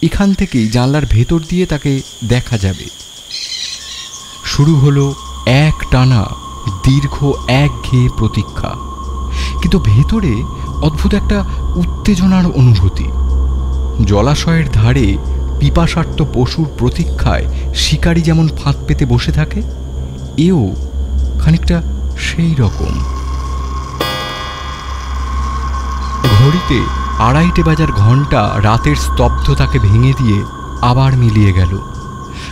এখান থেকেই জানলার ভেতর দিয়ে তাকে দেখা যাবে। শুরু হলো এক টানা দীর্ঘ একঘেয়ে প্রতীক্ষা, কিন্তু ভেতরে অদ্ভুত একটা উত্তেজনার অনুভূতি। জলাশয়ের ধারে পিপাসার্ত পশুর প্রতীক্ষায় শিকারী যেমন ফাঁদ পেতে বসে থাকে, এও খানিকটা সেই রকম। ঘড়িতে 2:30 বাজার ঘণ্টা রাতের স্তব্ধতাকে ভেঙে দিয়ে আবার মিলিয়ে গেল,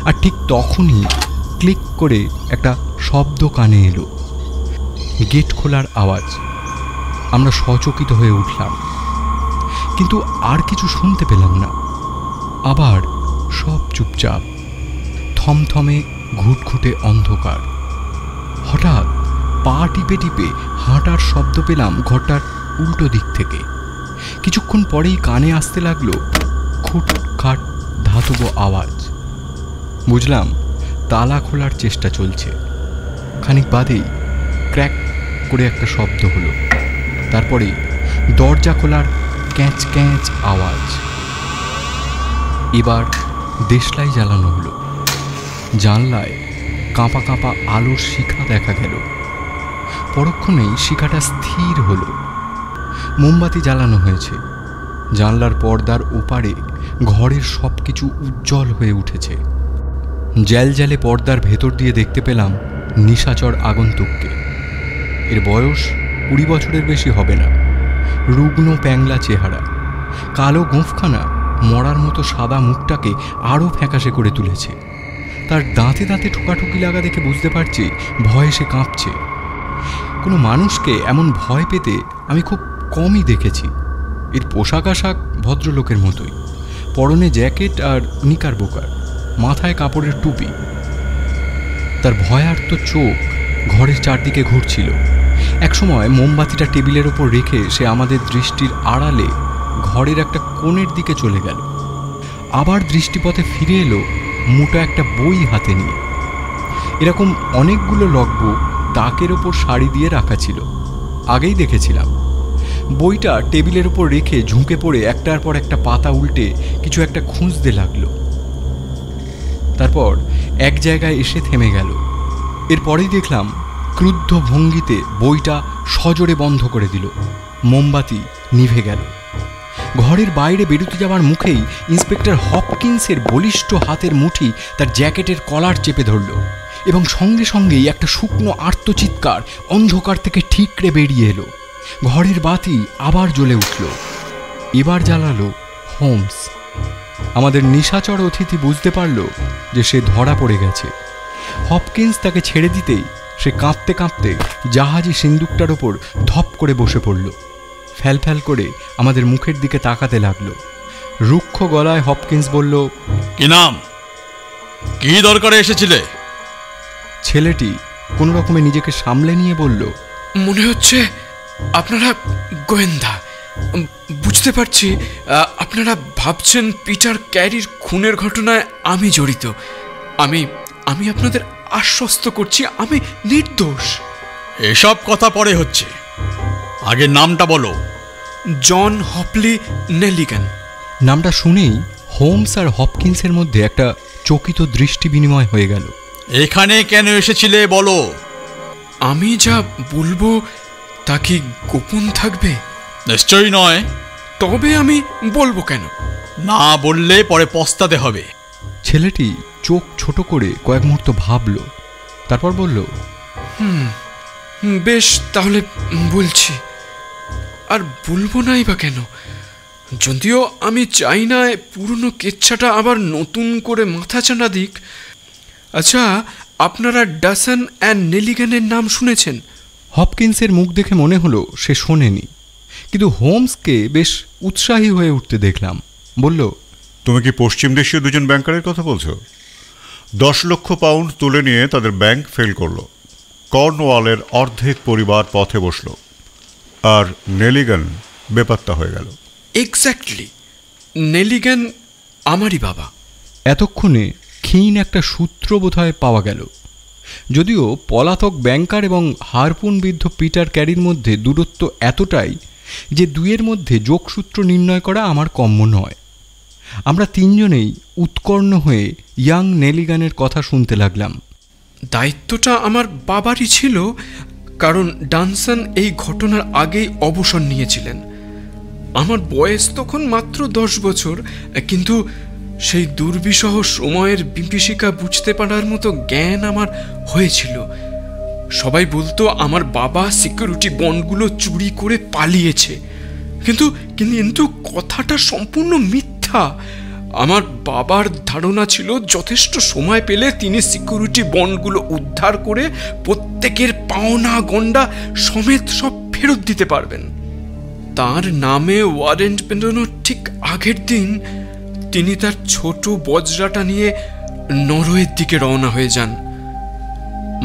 আর ঠিক তখনই ক্লিক করে একটা শব্দ কানে এলো। গেট খোলার আওয়াজ। আমরা সচকিত হয়ে উঠলাম, কিন্তু আর কিছু শুনতে পেলাম না। আবার সব চুপচাপ, থমথমে ঘুটঘুটে অন্ধকার। হঠাৎ পা টিপে টিপে হাঁটার শব্দ পেলাম ঘরটার উল্টো দিক থেকে। কিছুক্ষণ পরেই কানে আসতে লাগলো খুটখাট ধাতব আওয়াজ। বুঝলাম তালা খোলার চেষ্টা চলছে। খানিক বাদেই ক্র্যাক করে একটা শব্দ হলো, তারপরেই দরজা খোলার ক্যাঁচ ক্যাঁচ আওয়াজ। এবার দেশলাই জ্বালানো হলো। জানলায় কাঁপা কাঁপা আলোর শিখা দেখা গেল। পরক্ষণেই শিখাটা স্থির হলো। মোমবাতি জ্বালানো হয়েছে। জানলার পর্দার ওপারে ঘরের সব কিছু উজ্জ্বল হয়ে উঠেছে। জ্যালজ্যালে পর্দার ভেতর দিয়ে দেখতে পেলাম নিশাচর আগন্তুককে। এর বয়স 20 বছরের বেশি হবে না। রুগ্ন প্যাংলা চেহারা, কালো গোঁফখানা মরার মতো সাদা মুখটাকে আরও ফ্যাকাশে করে তুলেছে। তার দাঁতে দাঁতে ঠোকাঠুকি লাগা দেখে বুঝতে পারছি ভয়ে সে কাঁপছে। কোনো মানুষকে এমন ভয় পেতে আমি খুব কমই দেখেছি। এর পোশাক আশাক ভদ্রলোকের মতোই, পরনে জ্যাকেট আর নিকার বোকার, মাথায় কাপড়ের টুপি। তার ভয়ার্ত চোখ ঘরের চারদিকে ঘুরছিল। একসময় মোমবাতিটা টেবিলের ওপর রেখে সে আমাদের দৃষ্টির আড়ালে ঘরের একটা কোণের দিকে চলে গেল। আবার দৃষ্টিপথে ফিরে এলো মোটা একটা বই হাতে নিয়ে। এরকম অনেকগুলো লগবুক তাকের ওপর শাড়ি দিয়ে রাখা ছিল, আগেই দেখেছিলাম। বইটা টেবিলের ওপর রেখে ঝুঁকে পড়ে একটার পর একটা পাতা উল্টে কিছু একটা খুঁজতে লাগলো। তারপর এক জায়গায় এসে থেমে গেল। এরপরেই দেখলাম ক্রুদ্ধ ভঙ্গিতে বইটা সজোরে বন্ধ করে দিল। মোমবাতি নিভে গেল। ঘরের বাইরে বেরোতে যাওয়ার মুখেই ইন্সপেক্টর হপকিন্সের বলিষ্ঠ হাতের মুঠি তার জ্যাকেটের কলার চেপে ধরল, এবং সঙ্গে সঙ্গেই একটা শুকনো আর্তচিৎকার অন্ধকার থেকে ঠিকরে বেরিয়ে এলো। ঘরের বাতি আবার জ্বলে উঠল। এবার জ্বালালো হোমস। আমাদের নিশাচর অতিথি বুঝতে পারল যে সে ধরা পড়ে গেছে। হপকিন্স তাকে ছেড়ে দিতেই সে কাঁপতে কাঁপতে জাহাজি সিন্দুকটার ওপর ধপ করে বসে পড়ল। ফ্যাল ফ্যাল করে আমাদের মুখের দিকে তাকাতে লাগলো। রুক্ষ গলায় হপকিন্স বলল, কি নাম, কি দরকারে এসেছিলে? ছেলেটি কোনো রকমে নিজেকে সামলে নিয়ে বলল, মনে হচ্ছে আপনারা গোয়েন্দা। বুঝতে পারছি আপনারা ভাবছেন পিটার ক্যারির খুনের ঘটনায় আমি জড়িত। আমি আপনাদের আশ্বস্ত করছি আমি নির্দোষ। এসব কথা পরে হচ্ছে, আগে নামটা বলো। জন হপলি নেলিগান। নামটা শুনেই হোমস আর হপকিন্সের মধ্যে একটা চকিত দৃষ্টি বিনিময় হয়ে গেল। এখানে কেন এসেছিলে বলো। আমি যা বলবো তা কি গোপন থাকবে? নিশ্চয়ই নয়। তবে আমি বলবো কেন? না বললে পরে পস্তাতে হবে। ছেলেটি চোখ ছোট করে কয়েক মুহূর্ত ভাবল, তারপর বলল, বেশ, তাহলে বলছি। আর বলবো নাই বা কেন? যদিও আমি চাই না পুরনো কেচ্ছাটা আবার নতুন করে মাথা চানা দিক। আচ্ছা, আপনারা ডাসন অ্যান্ড নেলিগানের নাম শুনেছেন? হপকিন্সের মুখ দেখে মনে হলো সে শোনেনি, কিন্তু হোমসকে বেশ উৎসাহী হয়ে উঠতে দেখলাম। বলল, তুমি কি পশ্চিম দেশীয় দুজন ব্যাংকারের কথা বলছো? 10 লক্ষ পাউন্ড তুলে নিয়ে তাদের ব্যাংক ফেল করলো। কর্নওয়ালের অর্ধেক পরিবার পথে বসলো, আর নেলিগান বেপাত্তা হয়ে গেল। এক্স্যাক্টলি, নেলিগান আমারই বাবা। এতক্ষণে ক্ষীণ একটা সূত্র বোধহয় পাওয়া গেল। যদিও পলাতক ব্যাংকার এবং হারপুনবিদ্ধ পিটার ক্যারির মধ্যে দূরত্ব এতটাই যে দুইয়ের মধ্যে যোগসূত্র নির্ণয় করা আমার কম্য নয়। আমরা তিনজনেই উৎকর্ণ হয়ে ইয়াং নেলিগানের কথা শুনতে লাগলাম। দায়িত্বটা আমার বাবারই ছিল, কারণ ডানসন এই ঘটনার আগেই অবসর নিয়েছিলেন। আমার বয়স তখন মাত্র 10 বছর, কিন্তু সেই দুর্বিষহ সময়ের বিভীষিকা বুঝতে পারার মতো জ্ঞান আমার হয়েছিল। সবাই বলতো আমার বাবা সিকিউরিটি বন্ডগুলো চুরি করে পালিয়েছে, কিন্তু কিন্তু কথাটা সম্পূর্ণ মিথ্যা। আমার বাবার ধারণা ছিল যথেষ্ট সময় পেলে তিনি সিকিউরিটি বন্ডগুলো উদ্ধার করে প্রত্যেকের পাওনা গন্ডা সমেত সব ফেরত দিতে পারবেন। তার নামে ওয়ারেন্ট বেরোনোর ঠিক আগের দিন তিনি তার ছোট বজ্রাটা নিয়ে নরওয়ের দিকে রওনা হয়ে যান।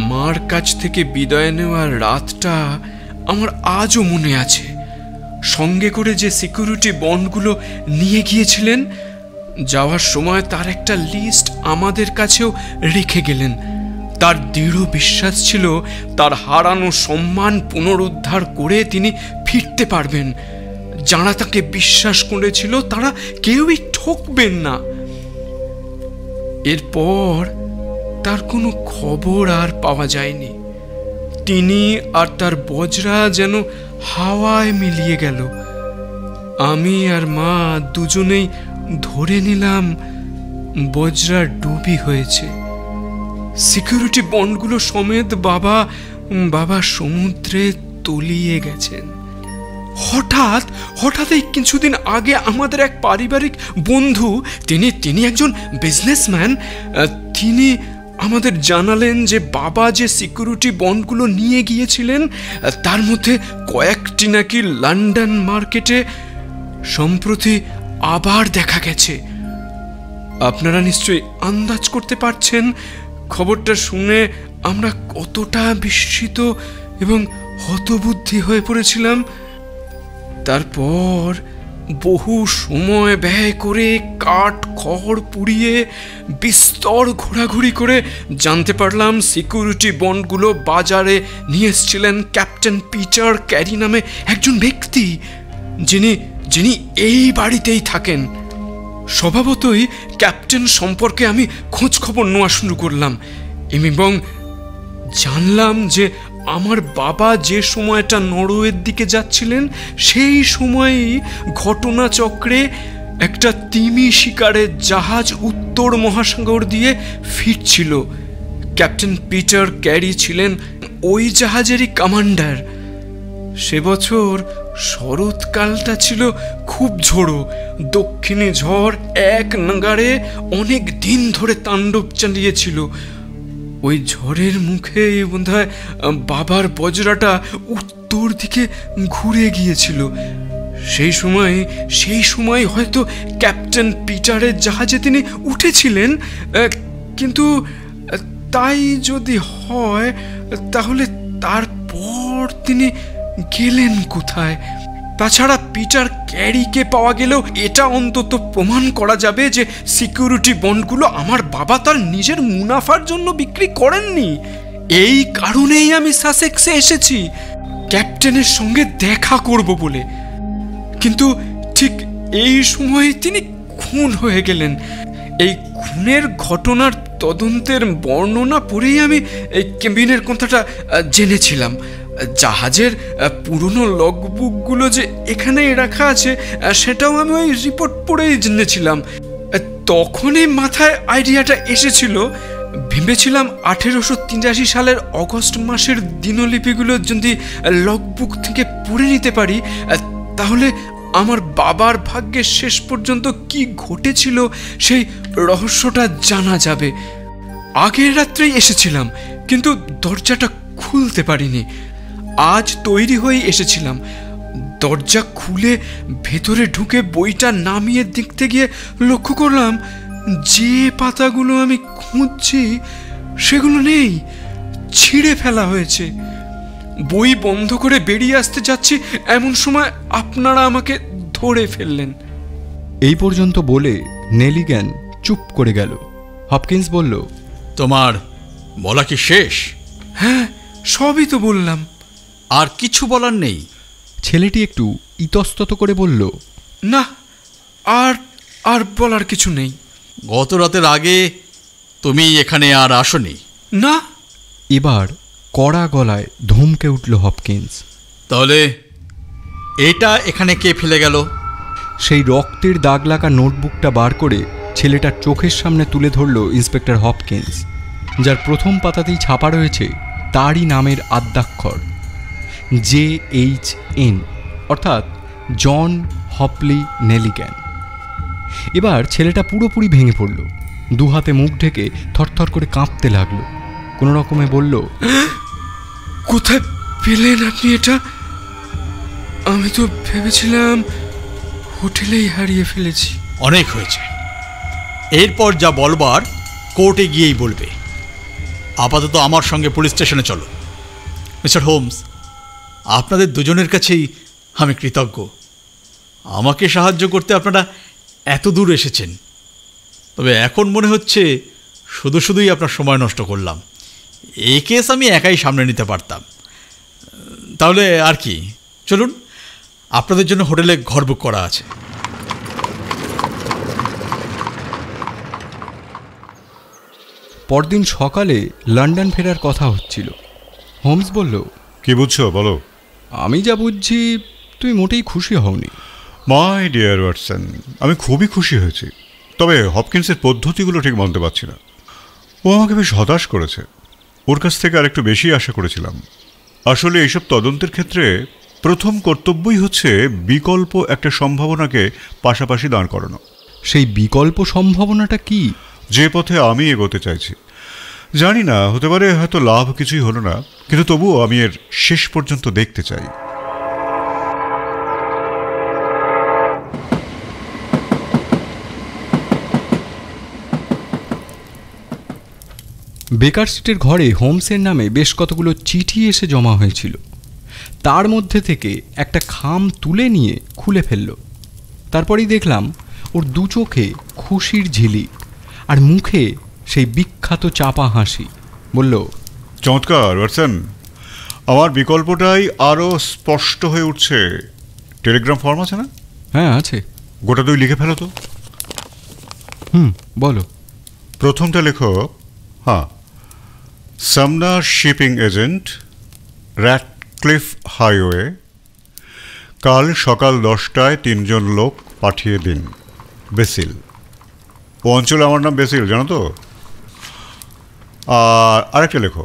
মার কাছ থেকে বিদায় নেওয়ার রাতটা আমার আজও মনে আছে। সঙ্গে করে যে সিকিউরিটি বন্ডগুলো নিয়ে গিয়েছিলেন, যাওয়ার সময় তার একটা লিস্ট আমাদের কাছেও রেখে গেলেন। তার দৃঢ় বিশ্বাস ছিল তার হারানো সম্মান পুনরুদ্ধার করে তিনি ফিরতে পারবেন। যারা তাকে বিশ্বাস করেছিল তারা কেউই ঠকবেন না। এরপর তার কোনো খবর আর পাওয়া যায়নি। তিনি আর তার বজ্রা যেন হাওয়ায় মিলিয়ে গেল। আমি আর মা দুজনেই ধরে নিলাম বজ্রা ডুবি হয়েছে। সিকিউরিটি বন্ডগুলো সমেত বাবা সমুদ্রে তলিয়ে গেছেন। হঠাৎই কিছুদিন আগে আমাদের এক পারিবারিক বন্ধু, তিনি একজন বিজনেসম্যান, তিনি আমাদের জানালেন যে বাবা যে সিকিউরিটি বন্ডগুলো নিয়ে গিয়েছিলেন তার মধ্যে কয়েকটি নাকি লন্ডন মার্কেটে সম্প্রতি আবার দেখা গেছে। আপনারা নিশ্চয়ই আন্দাজ করতে পারছেন খবরটা শুনে আমরা কতটা বিস্মিত এবং হতবুদ্ধি হয়ে পড়েছিলাম। তারপর বহু সময় ব্যয় করে কাঠ খড় পুড়িয়ে বিস্তর ঘোরাঘুরি করে জানতে পারলাম সিকিউরিটি বন্ডগুলো বাজারে নিয়ে এসেছিলেন ক্যাপ্টেন পিটার ক্যারি নামে একজন ব্যক্তি, যিনি এই বাড়িতেই থাকেন। স্বভাবতই ক্যাপ্টেন সম্পর্কে আমি খোঁজ খবর নেওয়া শুরু করলাম এবং জানলাম যে আমার বাবা যে সময়টা নরওয়ের দিকে যাচ্ছিলেন সেই সময়েই ঘটনাচক্রে একটা তিমি শিকারের জাহাজ উত্তর মহাসাগর দিয়ে ফিরছিল। ক্যাপ্টেন পিটার ক্যারি ছিলেন ওই জাহাজেরই কমান্ডার। সে বছর শরৎকালটা ছিল খুব ঝোড়ো। দক্ষিণী ঝড় এক নাগাড়ে অনেক দিন ধরে তাণ্ডব চালিয়েছিল। ওই ঝড়ের মুখে বোধহয় বাবার বজ্রাটা উত্তর দিকে ঘুরে গিয়েছিল। সেই সময় হয়তো ক্যাপ্টেন পিটারের জাহাজে তিনি উঠেছিলেন, কিন্তু তাই যদি হয় তাহলে তারপর তিনি গেলেন কোথায়? তাছাড়া পিটার ক্যারিকে পাওয়া গেলেও এটা অন্তত প্রমাণ করা যাবে যে সিকিউরিটি বন্ডগুলো আমার বাবা তার নিজের মুনাফার জন্য বিক্রি করেননি। এই কারণেই আমি সাসেক্সে এসেছি ক্যাপ্টেনের সঙ্গে দেখা করব বলে। কিন্তু ঠিক এই সময় তিনি খুন হয়ে গেলেন। এই খুনের ঘটনার তদন্তের বর্ণনা পড়েই আমি এই কেবিনের কথাটা জেনেছিলাম। জাহাজের পুরনো লগবুকগুলো যে এখানে রাখা আছে সেটাও আমি ওই রিপোর্ট পড়েই জেনেছিলাম। তখনই মাথায় আইডিয়াটা এসেছিল। ভেবেছিলাম 1883 সালের অগস্ট মাসের দিনলিপিগুলো যদি লগবুক থেকে পড়ে নিতে পারি তাহলে আমার বাবার ভাগ্যে শেষ পর্যন্ত কি ঘটেছিল সেই রহস্যটা জানা যাবে। আগের রাত্রেই এসেছিলাম, কিন্তু দরজাটা খুলতে পারিনি। আজ তৈরি হয়ে এসেছিলাম। দরজা খুলে ভেতরে ঢুকে বইটা নামিয়ে দেখতে গিয়ে লক্ষ্য করলাম যে পাতাগুলো আমি খুঁজছি সেগুলো নেই, ছিঁড়ে ফেলা হয়েছে। বই বন্ধ করে বেরিয়ে আসতে যাচ্ছি এমন সময় আপনারা আমাকে ধরে ফেললেন। এই পর্যন্ত বলে নেলিগ্যান চুপ করে গেল। হপকিন্স বলল, তোমার বলা কি শেষ? হ্যাঁ, সবই তো বললাম। আর কিছু বলার নেই? ছেলেটি একটু ইতস্তত করে বলল, না, আর আর বলার কিছু নেই। গত রাতের আগে তুমি এখানে আর আসোনি? না। এবার কড়া গলায় ধমকে উঠল হপকিন্স। তাহলে এটা এখানে কে ফেলে গেল? সেই রক্তের দাগ লাগা নোটবুকটা বার করে ছেলেটার চোখের সামনে তুলে ধরল ইন্সপেক্টর হপকিন্স, যার প্রথম পাতাতেই ছাপা রয়েছে তারই নামের আদ্যাক্ষর JHN, অর্থাৎ জন হপলি নেলিগ্যান। এবার ছেলেটা পুরোপুরি ভেঙে পড়ল, দু হাতে মুখ ঢেকে থরথর করে কাঁপতে লাগলো। কোনো রকমে বলল, কোথায় পেলেন আপনি এটা? আমি তো ভেবেছিলাম হোটেলেই হারিয়ে ফেলেছি। অনেক হয়েছে, এরপর যা বলবার কোর্টে গিয়েই বলবে। আপাতত আমার সঙ্গে পুলিশ স্টেশনে চলো। মিস্টার হোমস, আপনাদের দুজনের কাছেই আমি কৃতজ্ঞ। আমাকে সাহায্য করতে আপনারা এত দূর এসেছেন। তবে এখন মনে হচ্ছে শুধু শুধুই আপনার সময় নষ্ট করলাম। এই কেস আমি একাই সামনে নিতে পারতাম। তাহলে আর কি, চলুন, আপনাদের জন্য হোটেলে ঘর বুক করা আছে। পরদিন সকালে লন্ডন ফেরার কথা হচ্ছিল। হোমস বলল, কি বুঝছো বলো? আমি যা বুঝছি তুমি মোটেই খুশি হওনি। মাই ডিয়ার ওয়াটসন, আমি খুবই খুশি হয়েছি, তবে হপকিন্সের পদ্ধতিগুলো ঠিক মানতে পারছি না। ও আমাকে বেশ হতাশ করেছে। ওর কাছ থেকে আর একটু বেশি আশা করেছিলাম। আসলে এইসব তদন্তের ক্ষেত্রে প্রথম কর্তব্যই হচ্ছে বিকল্প একটা সম্ভাবনাকে পাশাপাশি দাঁড় করানো। সেই বিকল্প সম্ভাবনাটা কি? যে পথে আমি এগোতে চাইছি, জানি না, হতে পারে হয়তো লাভ কিছুই হলো না, কিন্তু তবুও আমি এর শেষ পর্যন্ত দেখতে চাই। বেকার স্ট্রিটের ঘরে হোমসের নামে বেশ কতগুলো চিঠি এসে জমা হয়েছিল। তার মধ্যে থেকে একটা খাম তুলে নিয়ে খুলে ফেলল। তারপরেই দেখলাম ওর দু চোখে খুশির ঝিলিক, আর মুখে সেই বিখ্যাত চাপা হাসি। বলল, চমৎকার ওয়াটসন, আমার বিকল্পটাই আরও স্পষ্ট হয়ে উঠছে। টেলিগ্রাম ফর্ম আছে না? হ্যাঁ আছে। গোটা দুই লিখে ফেলো তো। বলো। প্রথমটা লেখো, হ্যাঁ, সামনার শিপিং এজেন্ট, র্যাটক্লিফ হাইওয়ে, কাল সকাল 10টায় 3 জন লোক পাঠিয়ে দিন। বেসিল। ও অঞ্চলে আমার নাম বেসিল, জানো তো? আর আরেকটা লেখো,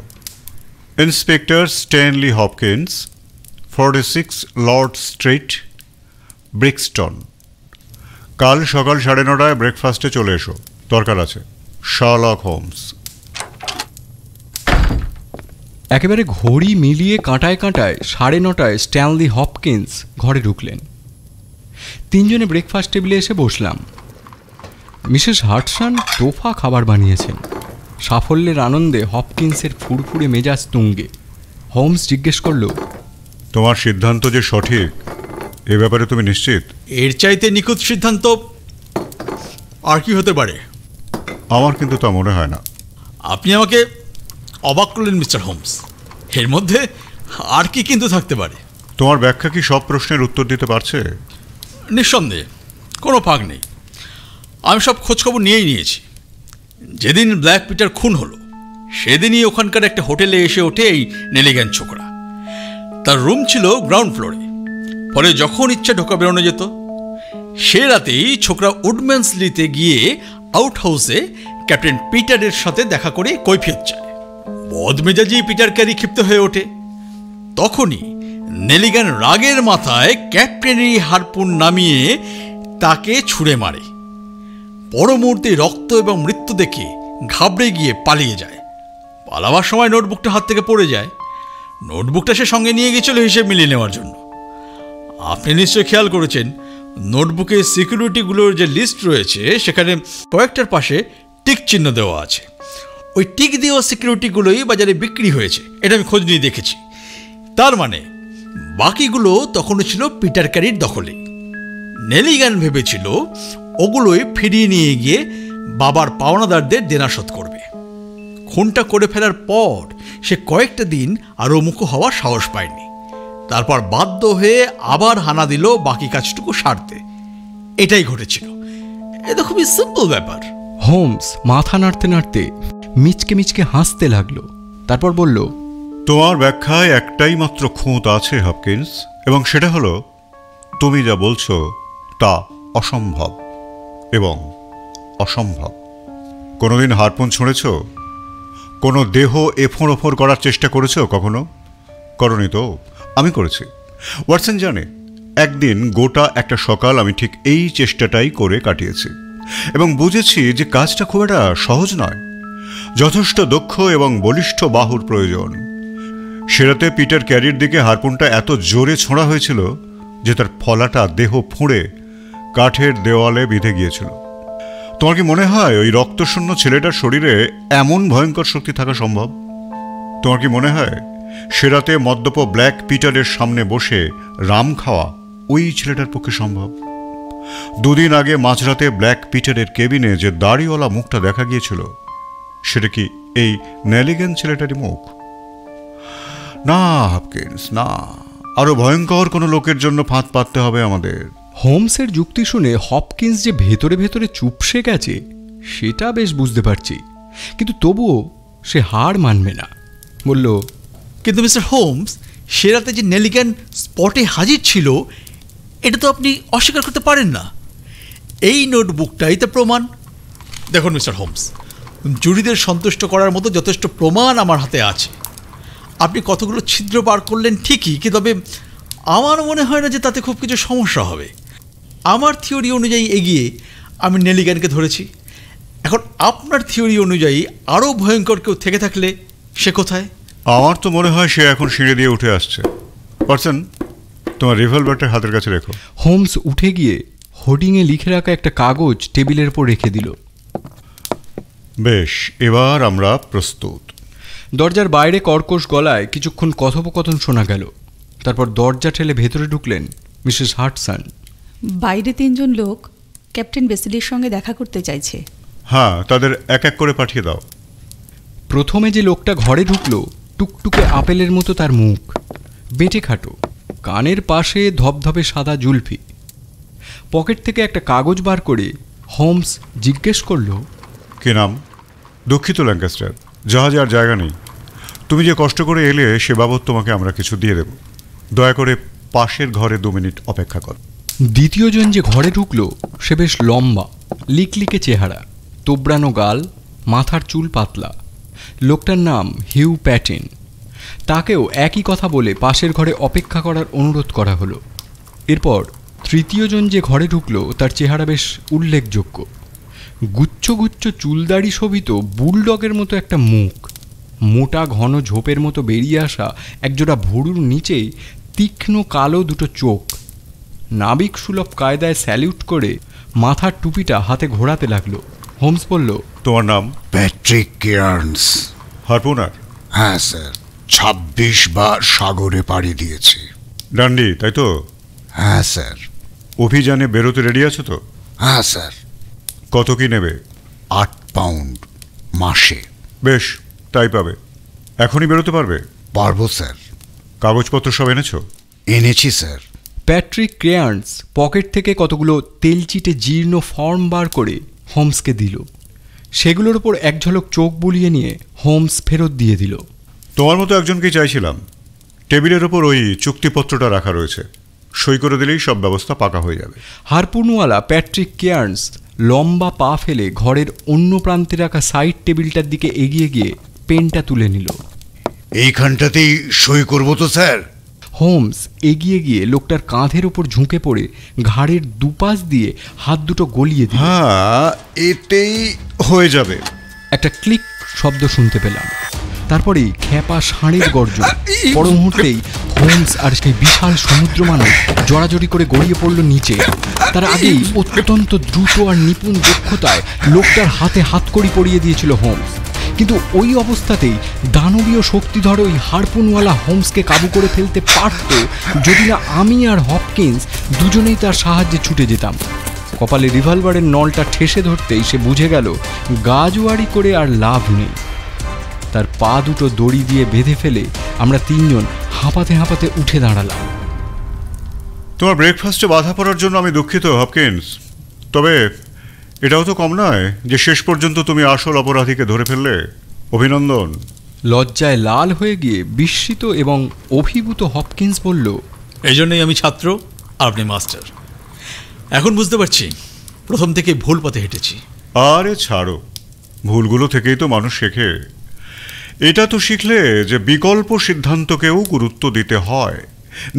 inspector Stanley Hopkins, 46 Lord Street, Brixton. কাল সকাল 9:30টায় ব্রেকফাস্টে চলে এসো, দরকার আছে। Sherlock Holmes. একেবারে ঘড়ি মিলিয়ে কাঁটায় কাঁটায় 9:30টায় স্ট্যানলি হপকিন্স ঘরে ঢুকলেন। 3 জনে ব্রেকফাস্ট টেবিলে এসে বসলাম। মিসেস হাডসন তোফা খাবার বানিয়েছেন। সাফল্যের আনন্দে হপকিন্সের ফুরফুরে মেজাজ তুঙ্গে। হোমস জিজ্ঞেস করল, তোমার সিদ্ধান্ত যে সঠিক, এ ব্যাপারে তুমি নিশ্চিত? এর চাইতে নিখুঁত সিদ্ধান্ত আর কি হতে পারে? আমার কিন্তু তা মনে হয় না। আপনি আমাকে অবাক করলেন মিস্টার হোমস। এর মধ্যে আর কি কিন্তু থাকতে পারে? তোমার ব্যাখ্যা কি সব প্রশ্নের উত্তর দিতে পারছে? নিঃসন্দেহে, কোনো ফাঁক নেই। আমি সব খোঁজখবর নিয়েই নিয়েছি। যেদিন ব্ল্যাক পিটার খুন হলো সেদিনই ওখানকার একটা হোটেলে এসে ওঠে এই নেলিগ্যান ছোকরা। তার রুম ছিল গ্রাউন্ড ফ্লোরে, ফলে যখন ইচ্ছা ঢোকা বেরোনো যেত। সে রাতেই ছোকরা উডম্যান্সলিতে গিয়ে আউট হাউসে ক্যাপ্টেন পিটারের সাথে দেখা করে কৈফিয়ত চায়। বদমেজাজি পিটার ক্যারি ক্ষিপ্ত হয়ে ওঠে। তখনই নেলিগ্যান রাগের মাথায় ক্যাপ্টেনেরই হারপুন নামিয়ে তাকে ছুঁড়ে মারে। পর মুহূর্তে রক্ত এবং মৃত্যু দেখে ঘাবড়ে গিয়ে পালিয়ে যায়। পালাবার সময় নোটবুকটা হাত থেকে পড়ে যায়। নোটবুকটা সে সঙ্গে নিয়ে গিয়েছিল হিসেব মিলিয়ে নেওয়ার জন্য। আপনি নিশ্চয়ই খেয়াল করেছেন, নোটবুকে সিকিউরিটিগুলোর যে লিস্ট রয়েছে সেখানে কয়েকটার পাশে টিক চিহ্ন দেওয়া আছে। ওই টিক দেওয়া সিকিউরিটিগুলোই বাজারে বিক্রি হয়েছে, এটা আমি খোঁজ নিয়ে দেখেছি। তার মানে বাকিগুলো তখনও ছিল পিটার ক্যারির দখলে। নেলিগ্যান ভেবেছিল ওগুলোই ফিরিয়ে নিয়ে গিয়ে বাবার পাওনাদারদের দেনা শোধ করবে। খুনটা করে ফেলার পর সে কয়েকটা দিন আরও মুখ হওয়ার সাহস পায়নি। তারপর বাধ্য হয়ে আবার হানা দিল বাকি কাজটুকু সারতে। এটাই ঘটেছিল। এটা খুবই সিম্পল ব্যাপার। হোমস মাথা নাড়তে নাড়তে মিচকে মিচকে হাসতে লাগলো। তারপর বলল, তোমার ব্যাখ্যায় একটাই মাত্র খুঁত আছে হপকিন্স, এবং সেটা হলো তুমি যা বলছো তা অসম্ভব এবং অসম্ভব। কোনোদিন হারপুন ছুঁড়েছ? কোনো দেহ এফোঁড় ওফোঁড় করার চেষ্টা করেছ কখনো? করনি তো? আমি করেছি। ওয়াটসন জানে, একদিন গোটা একটা সকাল আমি ঠিক এই চেষ্টাটাই করে কাটিয়েছি এবং বুঝেছি যে কাজটা খুব একটা সহজ নয়। যথেষ্ট দক্ষ এবং বলিষ্ঠ বাহুর প্রয়োজন। সেরাতে পিটার ক্যারির দিকে হারপুনটা এত জোরে ছোঁড়া হয়েছিল যে তার ফলাটা দেহ ফুঁড়ে কাঠের দেওয়ালে বিঁধে গিয়েছিল। তোমার কি মনে হয় ওই রক্তশূন্য ছেলেটার শরীরে এমন ভয়ঙ্কর শক্তি থাকা সম্ভব? তোমার কি মনে হয় সেরাতে মদ্যপ ব্ল্যাক পিটারের সামনে বসে রাম খাওয়া ওই ছেলেটার পক্ষে সম্ভব? দুদিন আগে মাঝরাতে ব্ল্যাক পিটারের কেবিনে যে দাড়িওয়ালা মুখটা দেখা গিয়েছিল, সেটা কি এই নেলিগেন ছেলেটারই মুখ? না হপকিন্স, না, আরো ভয়ঙ্কর কোনো লোকের জন্য ফাঁদ পাততে হবে আমাদের। হোমসের যুক্তি শুনে হপকিন্স যে ভেতরে ভেতরে চুপসে গেছে সেটা বেশ বুঝতে পারছি, কিন্তু তবুও সে হার মানবে না। বলল, কিন্তু মিস্টার হোমস, সে রাতে যে নেলিগ্যান স্পটে হাজির ছিল এটা তো আপনি অস্বীকার করতে পারেন না। এই নোটবুকটাই তো প্রমাণ। দেখুন মিস্টার হোমস, জুরিদের সন্তুষ্ট করার মতো যথেষ্ট প্রমাণ আমার হাতে আছে। আপনি কতগুলো ছিদ্র বার করলেন ঠিকই, কিন্তু তবে আমার মনে হয় না যে তাতে খুব কিছু সমস্যা হবে। আমার থিওরি অনুযায়ী এগিয়ে আমি নেলিগ্যানকে ধরেছি। এখন আপনার থিওরি অনুযায়ী আরও ভয়ঙ্কর কেউ থেকে থাকলে সে কোথায়? আমার তো মনে হয় সে এখন সিঁড়ি দিয়ে উঠে আসছে। পারসন, তোমার রিভলভারটা হাতের কাছে রেখো। হোমস উঠে গিয়ে হোর্ডিংয়ে লিখে রাখা একটা কাগজ টেবিলের উপর রেখে দিল। বেশ, এবার আমরা প্রস্তুত। দরজার বাইরে কর্কশ গলায় কিছুক্ষণ কথোপকথন শোনা গেল। তারপর দরজা ঠেলে ভেতরে ঢুকলেন মিসেস হাডসন। বাইরে 3 জন লোক ক্যাপ্টেন বেসিলির সঙ্গে দেখা করতে চাইছে। হ্যাঁ, তাদের এক এক করে পাঠিয়ে দাও। প্রথমে যে লোকটা ঘরে ঢুকলো, টুকটুকে আপেলের মতো তার মুখ, বেঁটে খাটো, কানের পাশে ধবধবে সাদা জুলফি। পকেট থেকে একটা কাগজ বার করে হোমস জিজ্ঞেস করল, কি নাম? দুঃখিত ল্যাঙ্কাস্টার, জাহাজে আর জায়গা নেই। তুমি যে কষ্ট করে এলে সে বাবদ তোমাকে আমরা কিছু দিয়ে দেব। দয়া করে পাশের ঘরে 2 মিনিট অপেক্ষা কর। দ্বিতীয়জন যে ঘরে ঢুকলো সে বেশ লম্বা, লিকলিকে চেহারা, তোবড়ানো গাল, মাথার চুল পাতলা। লোকটার নাম হিউ প্যাটিন। তাকেও একই কথা বলে পাশের ঘরে অপেক্ষা করার অনুরোধ করা হলো। এরপর তৃতীয়জন যে ঘরে ঢুকলো তার চেহারা বেশ উল্লেখযোগ্য। গুচ্ছ গুচ্ছ চুলদাড়ি শোভিত বুলডগের মতো একটা মুখ, মোটা ঘন ঝোপের মতো বেরিয়ে আসা একজোড়া ভুরুর নিচেই তীক্ষ্ণ কালো 2 চোখ। নাবিক সুলভ কায়দায় স্যালিউট করে মাথার টুপিটা হাতে ঘোরাতে লাগলো। হোমস বলল, তোমার নাম? Patrick Cairns. হারপুনার? হ্যাঁ স্যার, 26 বার সাগরে পাড়ি দিয়েছি। ডান্ডি, তাই তো? হ্যাঁ স্যার। অভিযানে বেরোতে রেডি আছো তো? হ্যাঁ স্যার। কত কি নেবে? 8 পাউন্ড মাসে। বেশ, তাই পাবে। এখনই বেরোতে পারবে? পারবো স্যার। কাগজপত্র সব এনেছো? এনেছি স্যার। প্যাট্রিক কেয়ার্নস পকেট থেকে কতগুলো তেলচিটে জীর্ণ ফর্ম বার করে হোমসকে দিল। সেগুলোর ওপর এক ঝলক চোখ বুলিয়ে নিয়ে হোমস ফেরত দিয়ে দিল। তোমার মতো একজনকেই চাইছিলাম। টেবিলের ওপর ওই চুক্তিপত্রটা রাখা রয়েছে, সই করে দিলেই সব ব্যবস্থা পাকা হয়ে যাবে। হারপুনওয়ালা প্যাট্রিক কেয়ার্নস লম্বা পা ফেলে ঘরের অন্য প্রান্তে রাখা সাইড টেবিলটার দিকে এগিয়ে গিয়ে পেনটা তুলে নিল। এইখানটাতেই সই করবো তো স্যার? হোমস এগিয়ে গিয়ে লোকটার কাঁধের ওপর ঝুঁকে পড়ে ঘাড়ের দুপাশ দিয়ে হাত দুটো গলিয়ে দিল। হ্যাঁ, এতেই হয়ে যাবে। একটা ক্লিক শব্দ শুনতে পেলাম। তারপরেই খ্যাপা ষাঁড়ের গর্জন। পর মুহূর্তেই হোমস আর সেই বিশাল সমুদ্র মানুষ জড়াজড়ি করে গড়িয়ে পড়ল নিচে। তার আগেই অত্যন্ত দ্রুত আর নিপুণ দক্ষতায় লোকটার হাতে হাতকড়ি পরিয়ে দিয়েছিল হোমস। কিন্তু ওই অবস্থাতেই দানবীয় শক্তিধর ওই হারপুনওয়ালা হোমসকে কাবু করে ফেলতে পারত যদি না আমি আর হপকিন্স দুজনেই তার সাহায্যে ছুটে যেতাম। কপালে রিভলভারের নলটা ঠেসে ধরতেই সে বুঝে গেল গাজোয়ারি করে আর লাভ নেই। তার পা দুটো দড়ি দিয়ে বেঁধে ফেলে আমরা তিনজন হাঁপাতে হাঁপাতে উঠে দাঁড়ালাম। তোমার ব্রেকফাস্টে বাধা পড়ার জন্য আমি দুঃখিত হপকিন্স, তবে এটাও তো কম নয় যে শেষ পর্যন্ত তুমি আসল অপরাধীকে ধরে ফেললে। অভিনন্দন। লজ্জায় লাল হয়ে গিয়ে বিস্মিত এবং অভিভূত হপকিন্স বলল, এই জন্যই আমি ছাত্র আর আপনি মাস্টার। এখন বুঝতে পারছি প্রথম থেকে ভুল পথে হেঁটেছি। আরে ছাড়ো, ভুলগুলো থেকেই তো মানুষ শেখে। এটা তো শিখলে যে বিকল্প সিদ্ধান্তকেও গুরুত্ব দিতে হয়।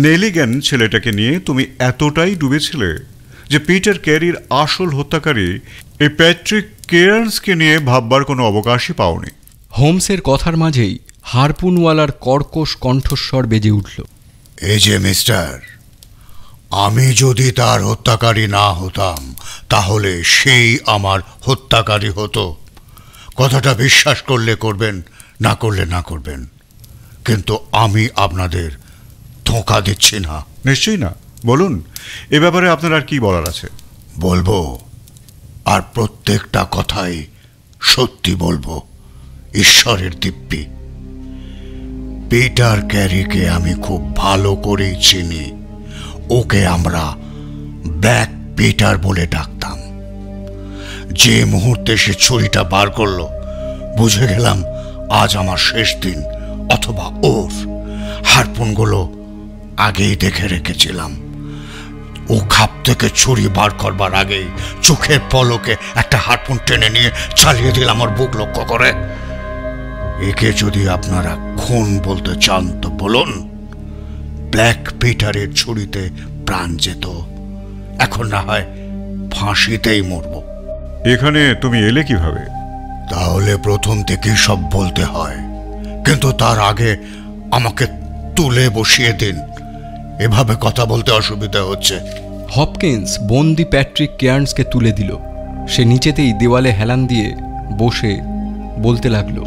নেলিগ্যান ছেলেটাকে নিয়ে তুমি এতটাই ডুবেছিলে যে পিটার ক্যারির আসল হত্যাকারী এই প্যাট্রিক কেয়ার্নসকে নিয়ে ভাববার কোনো অবকাশই পাওনি। হোমসের কথার মাঝেই হারপুনওয়ালার কর্কশ কণ্ঠস্বর বেজে উঠল, এই যে মিস্টার, আমি যদি তার হত্যাকারী না হতাম তাহলে সেই আমার হত্যাকারী হতো। কথাটা বিশ্বাস করলে করবেন, না করলে না করবেন, কিন্তু আমি আপনাদের ধোঁকা দিচ্ছি না। নিশ্চয়ই না, বলুন এ ব্যাপারে আপনার আর কি বলার আছে? বলবো, আর প্রত্যেকটা কথাই সত্যি বলবো, ঈশ্বরের দিব্যি। পিটার ক্যারিকে আমি খুব ভালো করেই চিনি। ওকে আমরা ব্ল্যাক পিটার বলে ডাকতাম। যে মুহূর্তে সে ছুরিটা বার করলো বুঝে গেলাম আজ আমার শেষ দিন, অথবা ওর। হারপুনগুলো আগেই দেখে রেখেছিলাম। ও খাপ থেকে ছুরি বার করবার আগেই চোখের পলকে একটা হারপুন টেনে নিয়ে চালিয়ে দিলাম ওর বুক লক্ষ্য করে। একে যদি আপনারা খুন বলতে চান তো বলুন। ব্ল্যাক পিটারের ছুরিতে প্রাণ যেত, এখন না হয় ফাঁসিতেই মরব। এখানে তুমি এলে কিভাবে? তাহলে প্রথম থেকেই সব বলতে হয়, কিন্তু তার আগে আমাকে তুলে বসিয়ে দিন। এভাবে কথা বলতে অসুবিধা হচ্ছে। হপকিন্স বন্দি প্যাট্রিক কেয়ার্নসকে তুলে দিল। সে নিচেতেই দেওয়ালে হেলান দিয়ে বসে বলতে লাগলো,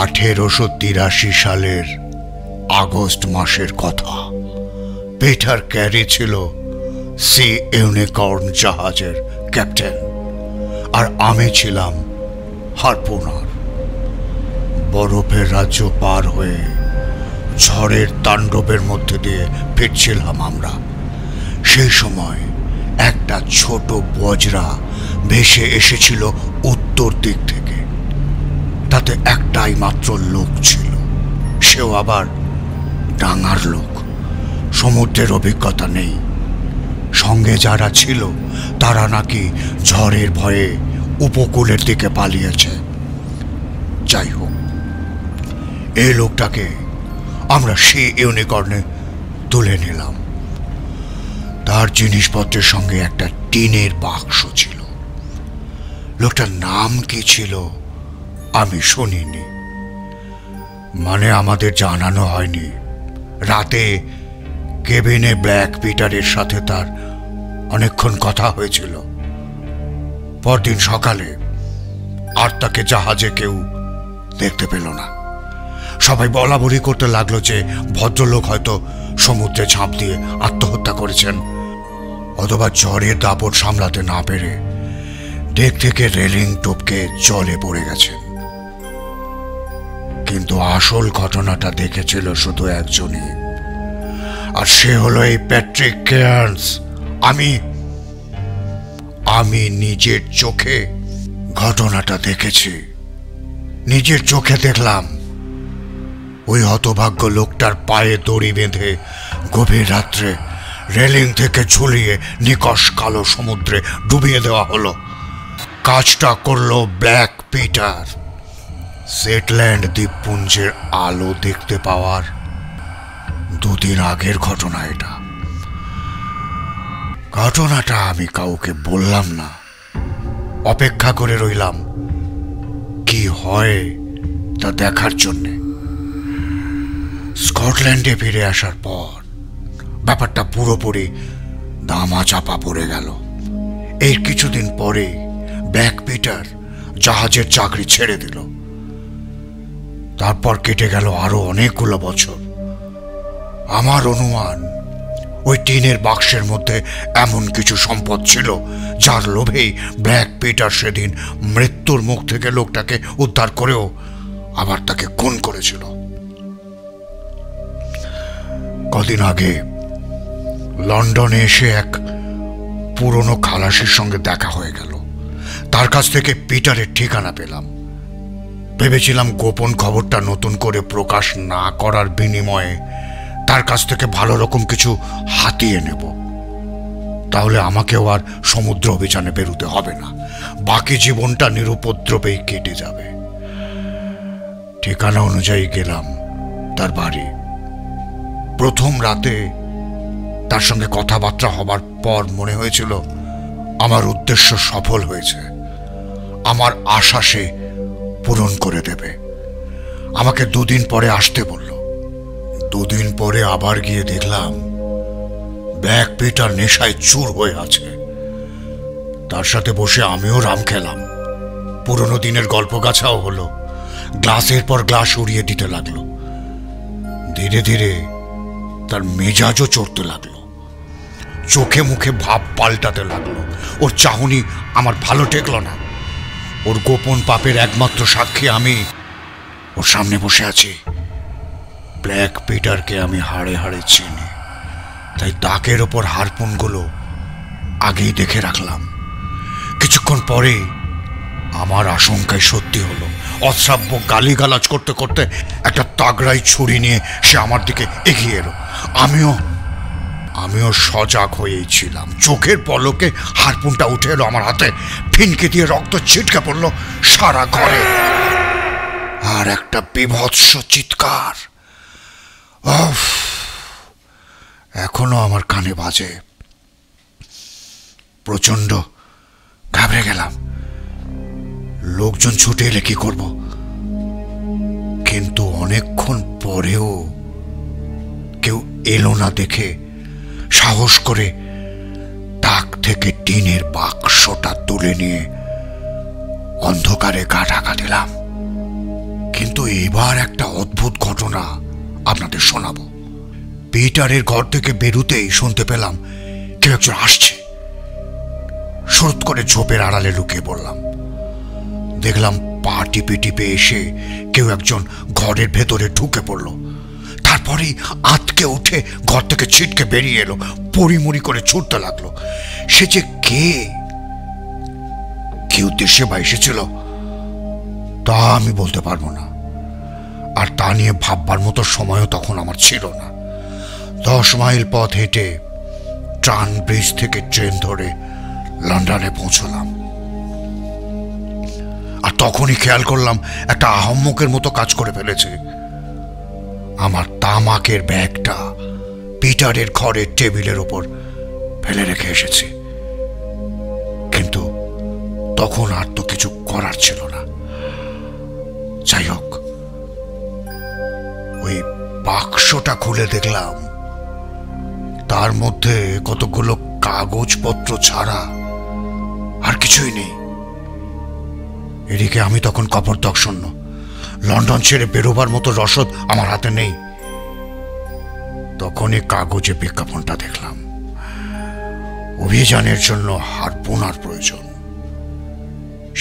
1883 সালের আগস্ট মাসের কথা। পিটার ক্যারি ছিল সি ইউনিকর্ন জাহাজের ক্যাপ্টেন, আর আমি ছিলাম হারপুনার। বরফের রাজ্য পার হয়ে ঝড়ের তাণ্ডবের মধ্যে দিয়ে ফিরছিলাম আমরা। সেই সময় একটা ছোট বজরা ভেসে এসেছিল উত্তর দিক থেকে। তাতে একটাই মাত্র লোক ছিল, সেও আবার ডাঙার লোক। সমুদ্রের অভিজ্ঞতা নেই। সঙ্গে যারা ছিল তারা নাকি ঝড়ের ভয়ে উপকূলের দিকে পালিয়েছে। যাই হোক, এই লোকটাকে আমরা সেই ইউনিকর্নে তুলে নিলাম। তার জিনিসপত্রের সঙ্গে একটা টিনের বাক্স ছিল। লোকটার নাম কি ছিল আমি শুনিনি, মানে আমাদের জানানো হয়নি। রাতে কেবিনে ব্ল্যাক পিটারের সাথে তার অনেকক্ষণ কথা হয়েছিল। পরদিন সকালে আর তাকে জাহাজে কেউ দেখতে পেল না। সবাই বলা বলি করতে লাগলো যে ভদ্রলোক হয়তো সমুদ্রে ঝাঁপ দিয়ে আত্মহত্যা করেছেন, অথবা ঝড়ের দাপট সামলাতে না পেরে ডেক থেকে রেলিং টপকে জলে পড়ে গেছেন। কিন্তু আসল ঘটনাটা দেখেছিল শুধু একজনই, আর সে হলো এই প্যাট্রিক কেয়ার্নস। আমি নিজের চোখে ঘটনাটা দেখেছি। নিজের চোখে দেখলাম ওই হতভাগ্য লোকটার পায়ে দড়ি বেঁধে গভীর রাত্রে রেলিং থেকে ঝুলিয়ে নিকশ কালো সমুদ্রে ডুবিয়ে দেওয়া হলো। কাজটা করলো ব্ল্যাক পিটার। সেটল্যান্ড দ্বীপপুঞ্জের আলো দেখতে পাওয়ার 2 দিন আগের ঘটনা এটা। ঘটনাটা আমি কাউকে বললাম না, অপেক্ষা করে রইলাম কি হয় তা দেখার জন্যে। স্কটল্যান্ডে ফিরে আসার পর ব্যাপারটা পুরোপুরি দামা চাপা পড়ে গেল। এর কিছুদিন পরে ব্ল্যাক পিটার জাহাজের চাকরি ছেড়ে দিল। তারপর কেটে গেল আরো অনেকগুলো বছর। আমার অনুমান ওই টিনের বাক্সের মধ্যে এমন কিছু সম্পদ ছিল যার লোভেই ব্ল্যাক পিটার সেদিন মৃত্যুর মুখ থেকে লোকটাকে উদ্ধার করেও আবার তাকে খুন করেছিল। কদিন আগে লন্ডনে এসে এক পুরনো খালাসির সঙ্গে দেখা হয়ে গেল। তার কাছ থেকে পিটারের ঠিকানা পেলাম। ভেবেছিলাম গোপন খবরটা নতুন করে প্রকাশ না করার বিনিময়ে তার কাছ থেকে ভালো রকম কিছু হাতিয়ে নেব, তাহলে আমাকেও আর সমুদ্র অভিযানে বেরোতে হবে না, বাকি জীবনটা নিরুপদ্রবেই কেটে যাবে। ঠিকানা অনুযায়ী গেলাম তার বাড়ি। প্রথম রাতে তার সঙ্গে কথাবার্তা হবার পর মনে হয়েছিল আমার উদ্দেশ্য সফল হয়েছে, আমার আশা সে পূরণ করে দেবে। আমাকে 2 দিন পরে আসতে বলল। 2 দিন পরে আবার গিয়ে দেখলাম ব্ল্যাক পিটার নেশায় চুর হয়ে আছে। তার সাথে বসে আমিও রাম খেলাম। পুরনো দিনের গল্প গাছাও হলো। গ্লাসের পর গ্লাস উড়িয়ে দিতে লাগলো। ধীরে ধীরে তার মেজাজও চড়তে লাগলো, চোখে মুখে ভাব পাল্টাতে লাগলো। ওর চাহনি আমার ভালো ঠেকলো না। ওর গোপন পাপের একমাত্র সাক্ষী আমি। ওর সামনে বসে আছি। ব্ল্যাক পিটারকে আমি হাড়ে হাড়ে চিনি, তাই তাকের ওপর হারপুনগুলো আগেই দেখে রাখলাম। কিছুক্ষণ পরে আমার আশঙ্কায় সত্যি হলো। অশ্রাব্য গালিগালাজ করতে করতে একটা তাগড়াই ছুরি নিয়ে সে আমার দিকে এগিয়ে এলো। আমিও সজাগ হয়েই ছিলাম। চোখের পলকে হারপুনটা উঠে এলো আমার হাতে, ফিনকে দিয়ে রক্ত ছিটকে পড়লো সারা ঘরে। আর একটা বিভৎস চিৎকার এখনো আমার কানে বাজে। প্রচন্ড ঘাবড়ে গেলাম। লোকজন ছুটে এলে কি করব? কিন্তু অনেকক্ষণ পরেও কেউ এলো না দেখে সাহস করে তাক থেকে টিনের বাক্সটা তুলে নিয়ে অন্ধকারে গা ঢাকা দিলাম। কিন্তু এবার একটা অদ্ভুত ঘটনা আপনাদের শোনাবো। পিটারের ঘর থেকে বেরুতেই শুনতে পেলাম কেউ একজন আসছে। সুরত করে ঝোপের আড়ালে লুকিয়ে পড়লাম। দেখলাম পা টিপে টিপে এসে কেউ একজন ঘরের ভেতরে ঢুকে পড়ল। তারপরেই আঁতকে উঠে ঘর থেকে ছিটকে বেরিয়ে এলো, পরিমরি করে ছুটতে লাগলো। সে যে কে, কি উদ্দেশ্যে বা এসেছিল তা আমি বলতে পারবো না, আর তা নিয়ে ভাববার মতো সময়ও তখন আমার ছিল না। 10 মাইল পথ হেঁটে ট্রান ব্রিজ থেকে ট্রেন ধরে লন্ডনে পৌঁছলাম। আর তখনই খেয়াল করলাম একটা আহম্মকের মতো কাজ করে ফেলেছে। আমার তামাকের ব্যাগটা পিটারের ঘরের টেবিলের ওপর ফেলে রেখে এসেছি। কিন্তু তখন আর তো কিছু করার ছিল না। যাই হোক, ওই বাক্সটা খুলে দেখলাম তার মধ্যে কতগুলো কাগজপত্র ছাড়া আর কিছুই নেই। এদিকে আমি তখন কপরদক্ষশূন্য। লন্ডন ছেড়ে বেরোবার মতো রসদ আমার হাতে নেই। তখনই কাগজে বিজ্ঞাপনটা দেখলাম। অভিযানের জন্য হারপুনার প্রয়োজন।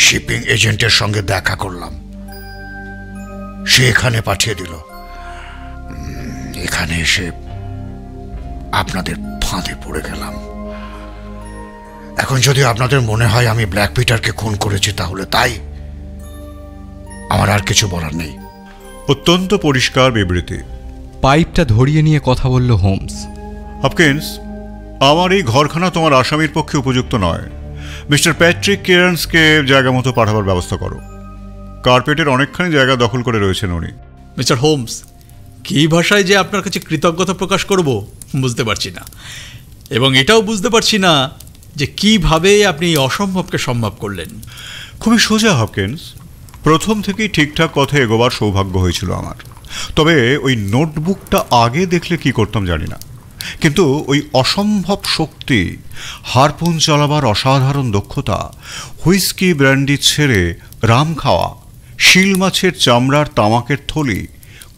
শিপিং এজেন্টের সঙ্গে দেখা করলাম। সে এখানে পাঠিয়ে দিল। এখানে এসে আপনাদের ফাঁদে পড়ে গেলাম। এখন যদি আপনাদের মনে হয় আমি ব্ল্যাক পিটারকে খুন করেছি তাহলে তাই, আমার আর কিছু বলার নেই। অত্যন্ত পরিষ্কার বিবৃতি। পাইপটা ধরিয়ে নিয়ে কথা বলল হোমস। হপকিন্স, আমার এই ঘরখানা তোমার আসামির পক্ষে উপযুক্ত নয়। মিস্টার প্যাট্রিক কেয়ার্নসকে জায়গা মতো পাঠাবার ব্যবস্থা করো। কার্পেটের অনেকখানি জায়গা দখল করে রয়েছেন উনি। মিস্টার হোমস, কী ভাষায় যে আপনার কাছে কৃতজ্ঞতা প্রকাশ করব বুঝতে পারছি না, এবং এটাও বুঝতে পারছি না যে কিভাবে আপনি অসম্ভবকে সম্ভব করলেন। খুবই সোজা হপকিন্স। প্রথম থেকেই ঠিকঠাক পথে এগোবার সৌভাগ্য হয়েছিল আমার। তবে ওই নোটবুকটা আগে দেখলে কি করতাম জানি না, কিন্তু ওই অসম্ভব শক্তি, হারপুন চালাবার অসাধারণ দক্ষতা, হুইস্কি ব্র্যান্ডি ছেড়ে রাম খাওয়া, শিল মাছের চামড়ার তামাকের থলি,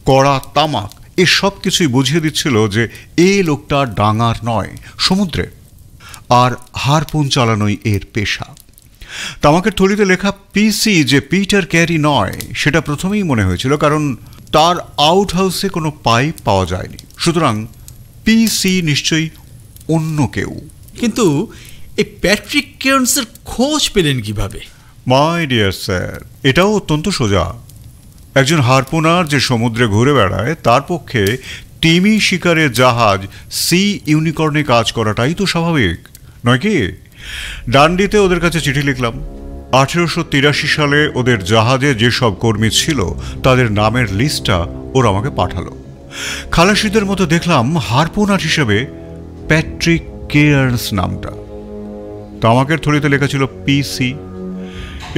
কড়া তামাক, এ সব কিছুই বুঝিয়ে দিচ্ছিল যে এই লোকটা ডাঙার নয়, সমুদ্রের, আর হারপুন চালানোই এর পেশা। তামাকের থলিতে লেখা পিসি যে পিটার ক্যারি নয় সেটা প্রথমেই মনে হয়েছিল, কারণ তার আউট হাউসে কোনো পাইপ পাওয়া যায়নি। সুতরাং পিসি নিশ্চয়ই অন্য কেউ। কিন্তু এই প্যাট্রিক কেয়ার্নসের খোঁজ পেলেন কিভাবে? মাই ডিয়ার স্যার, এটাও অত্যন্ত সোজা। একজন হারপুনার যে সমুদ্রে ঘুরে বেড়ায় তার পক্ষে টিমি শিকারের জাহাজ সি ইউনিকর্নে কাজ করাটাই তো স্বাভাবিক নয় কি? ডান্ডিতে ওদের কাছে চিঠি লিখলাম। 1883 সালে ওদের জাহাজে যেসব কর্মী ছিল তাদের নামের লিস্টটা ওরা আমাকে পাঠালো। খালাসিদের মতো দেখলাম হারপুনার হিসেবে প্যাট্রিক কেয়ার্নস নামটা। তামাকের থলিতে লেখা ছিল পিসি।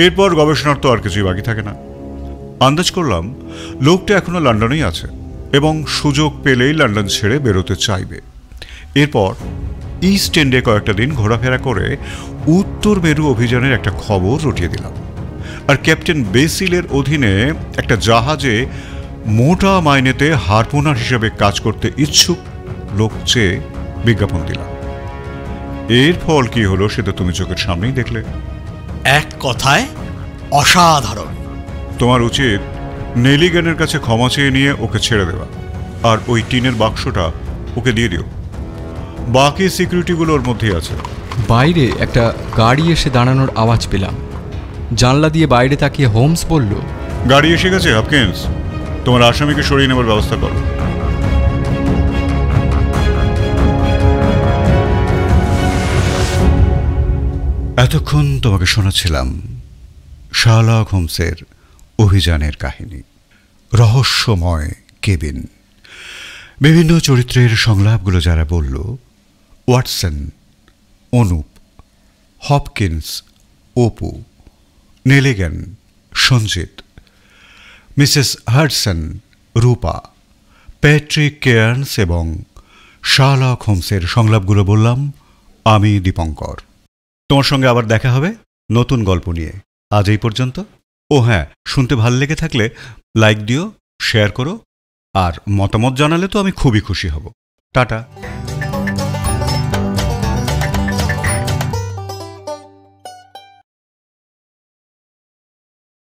এরপর গবেষণার তো আর কিছুই বাকি থাকে না। আন্দাজ করলাম লোকটা এখনো লন্ডনেই আছে এবং সুযোগ পেলেই লন্ডন ছেড়ে বেরোতে চাইবে। এরপর ইস্ট এন্ডে কয়েকটা দিন ঘোরাফেরা করে উত্তর মেরু অভিযানের একটা খবর রটিয়ে দিলাম, আর ক্যাপ্টেন বেসিলের অধীনে একটা জাহাজে মোটা মাইনেতে হারপুনার হিসেবে কাজ করতে ইচ্ছুক লোক চেয়ে বিজ্ঞাপন দিলাম। এর ফল কি হলো সেটা তুমি চোখের সামনেই দেখলে। এক কথায় অসাধারণ। তোমার উচিত নেলিগ্যানের কাছে ক্ষমা চেয়ে নিয়ে ওকে ছেড়ে দেওয়া, আর ওই টিনের বাক্সটা ওকে দিয়ে দিও। বাকি সিকিউরিটিগুলো ওর মধ্যেই আছে। বাইরে একটা গাড়ি এসে দাঁড়ানোর আওয়াজ পেলাম। জানলা দিয়ে বাইরে তাকিয়ে হোমস বলল, গাড়ি এসে গেছে হপকিন্স, তোমার আসামিকে সরিয়ে নেবার ব্যবস্থা করো। এতক্ষণ তোমাকে শোনাচ্ছিলাম শার্লক হোমসের অভিযানের কাহিনী, রহস্যময় কেবিন। বিভিন্ন চরিত্রের সংলাপগুলো যারা বলল, Watson, Anup, Hopkins, Apu, Neligan, Sanjit, Mrs Hudson, Rupa, Patrick Cairns এবং শার্লক হোমসের সংলাপগুলো বললাম আমি দীপঙ্কর। তোমার সঙ্গে আবার দেখা হবে নতুন গল্প নিয়ে। আজ এই পর্যন্ত। ও হ্যাঁ, শুনতে ভালো লেগে থাকলে লাইক দিও, শেয়ার করো, আর মতামত জানালে তো আমি খুবই খুশি হব। টাটা।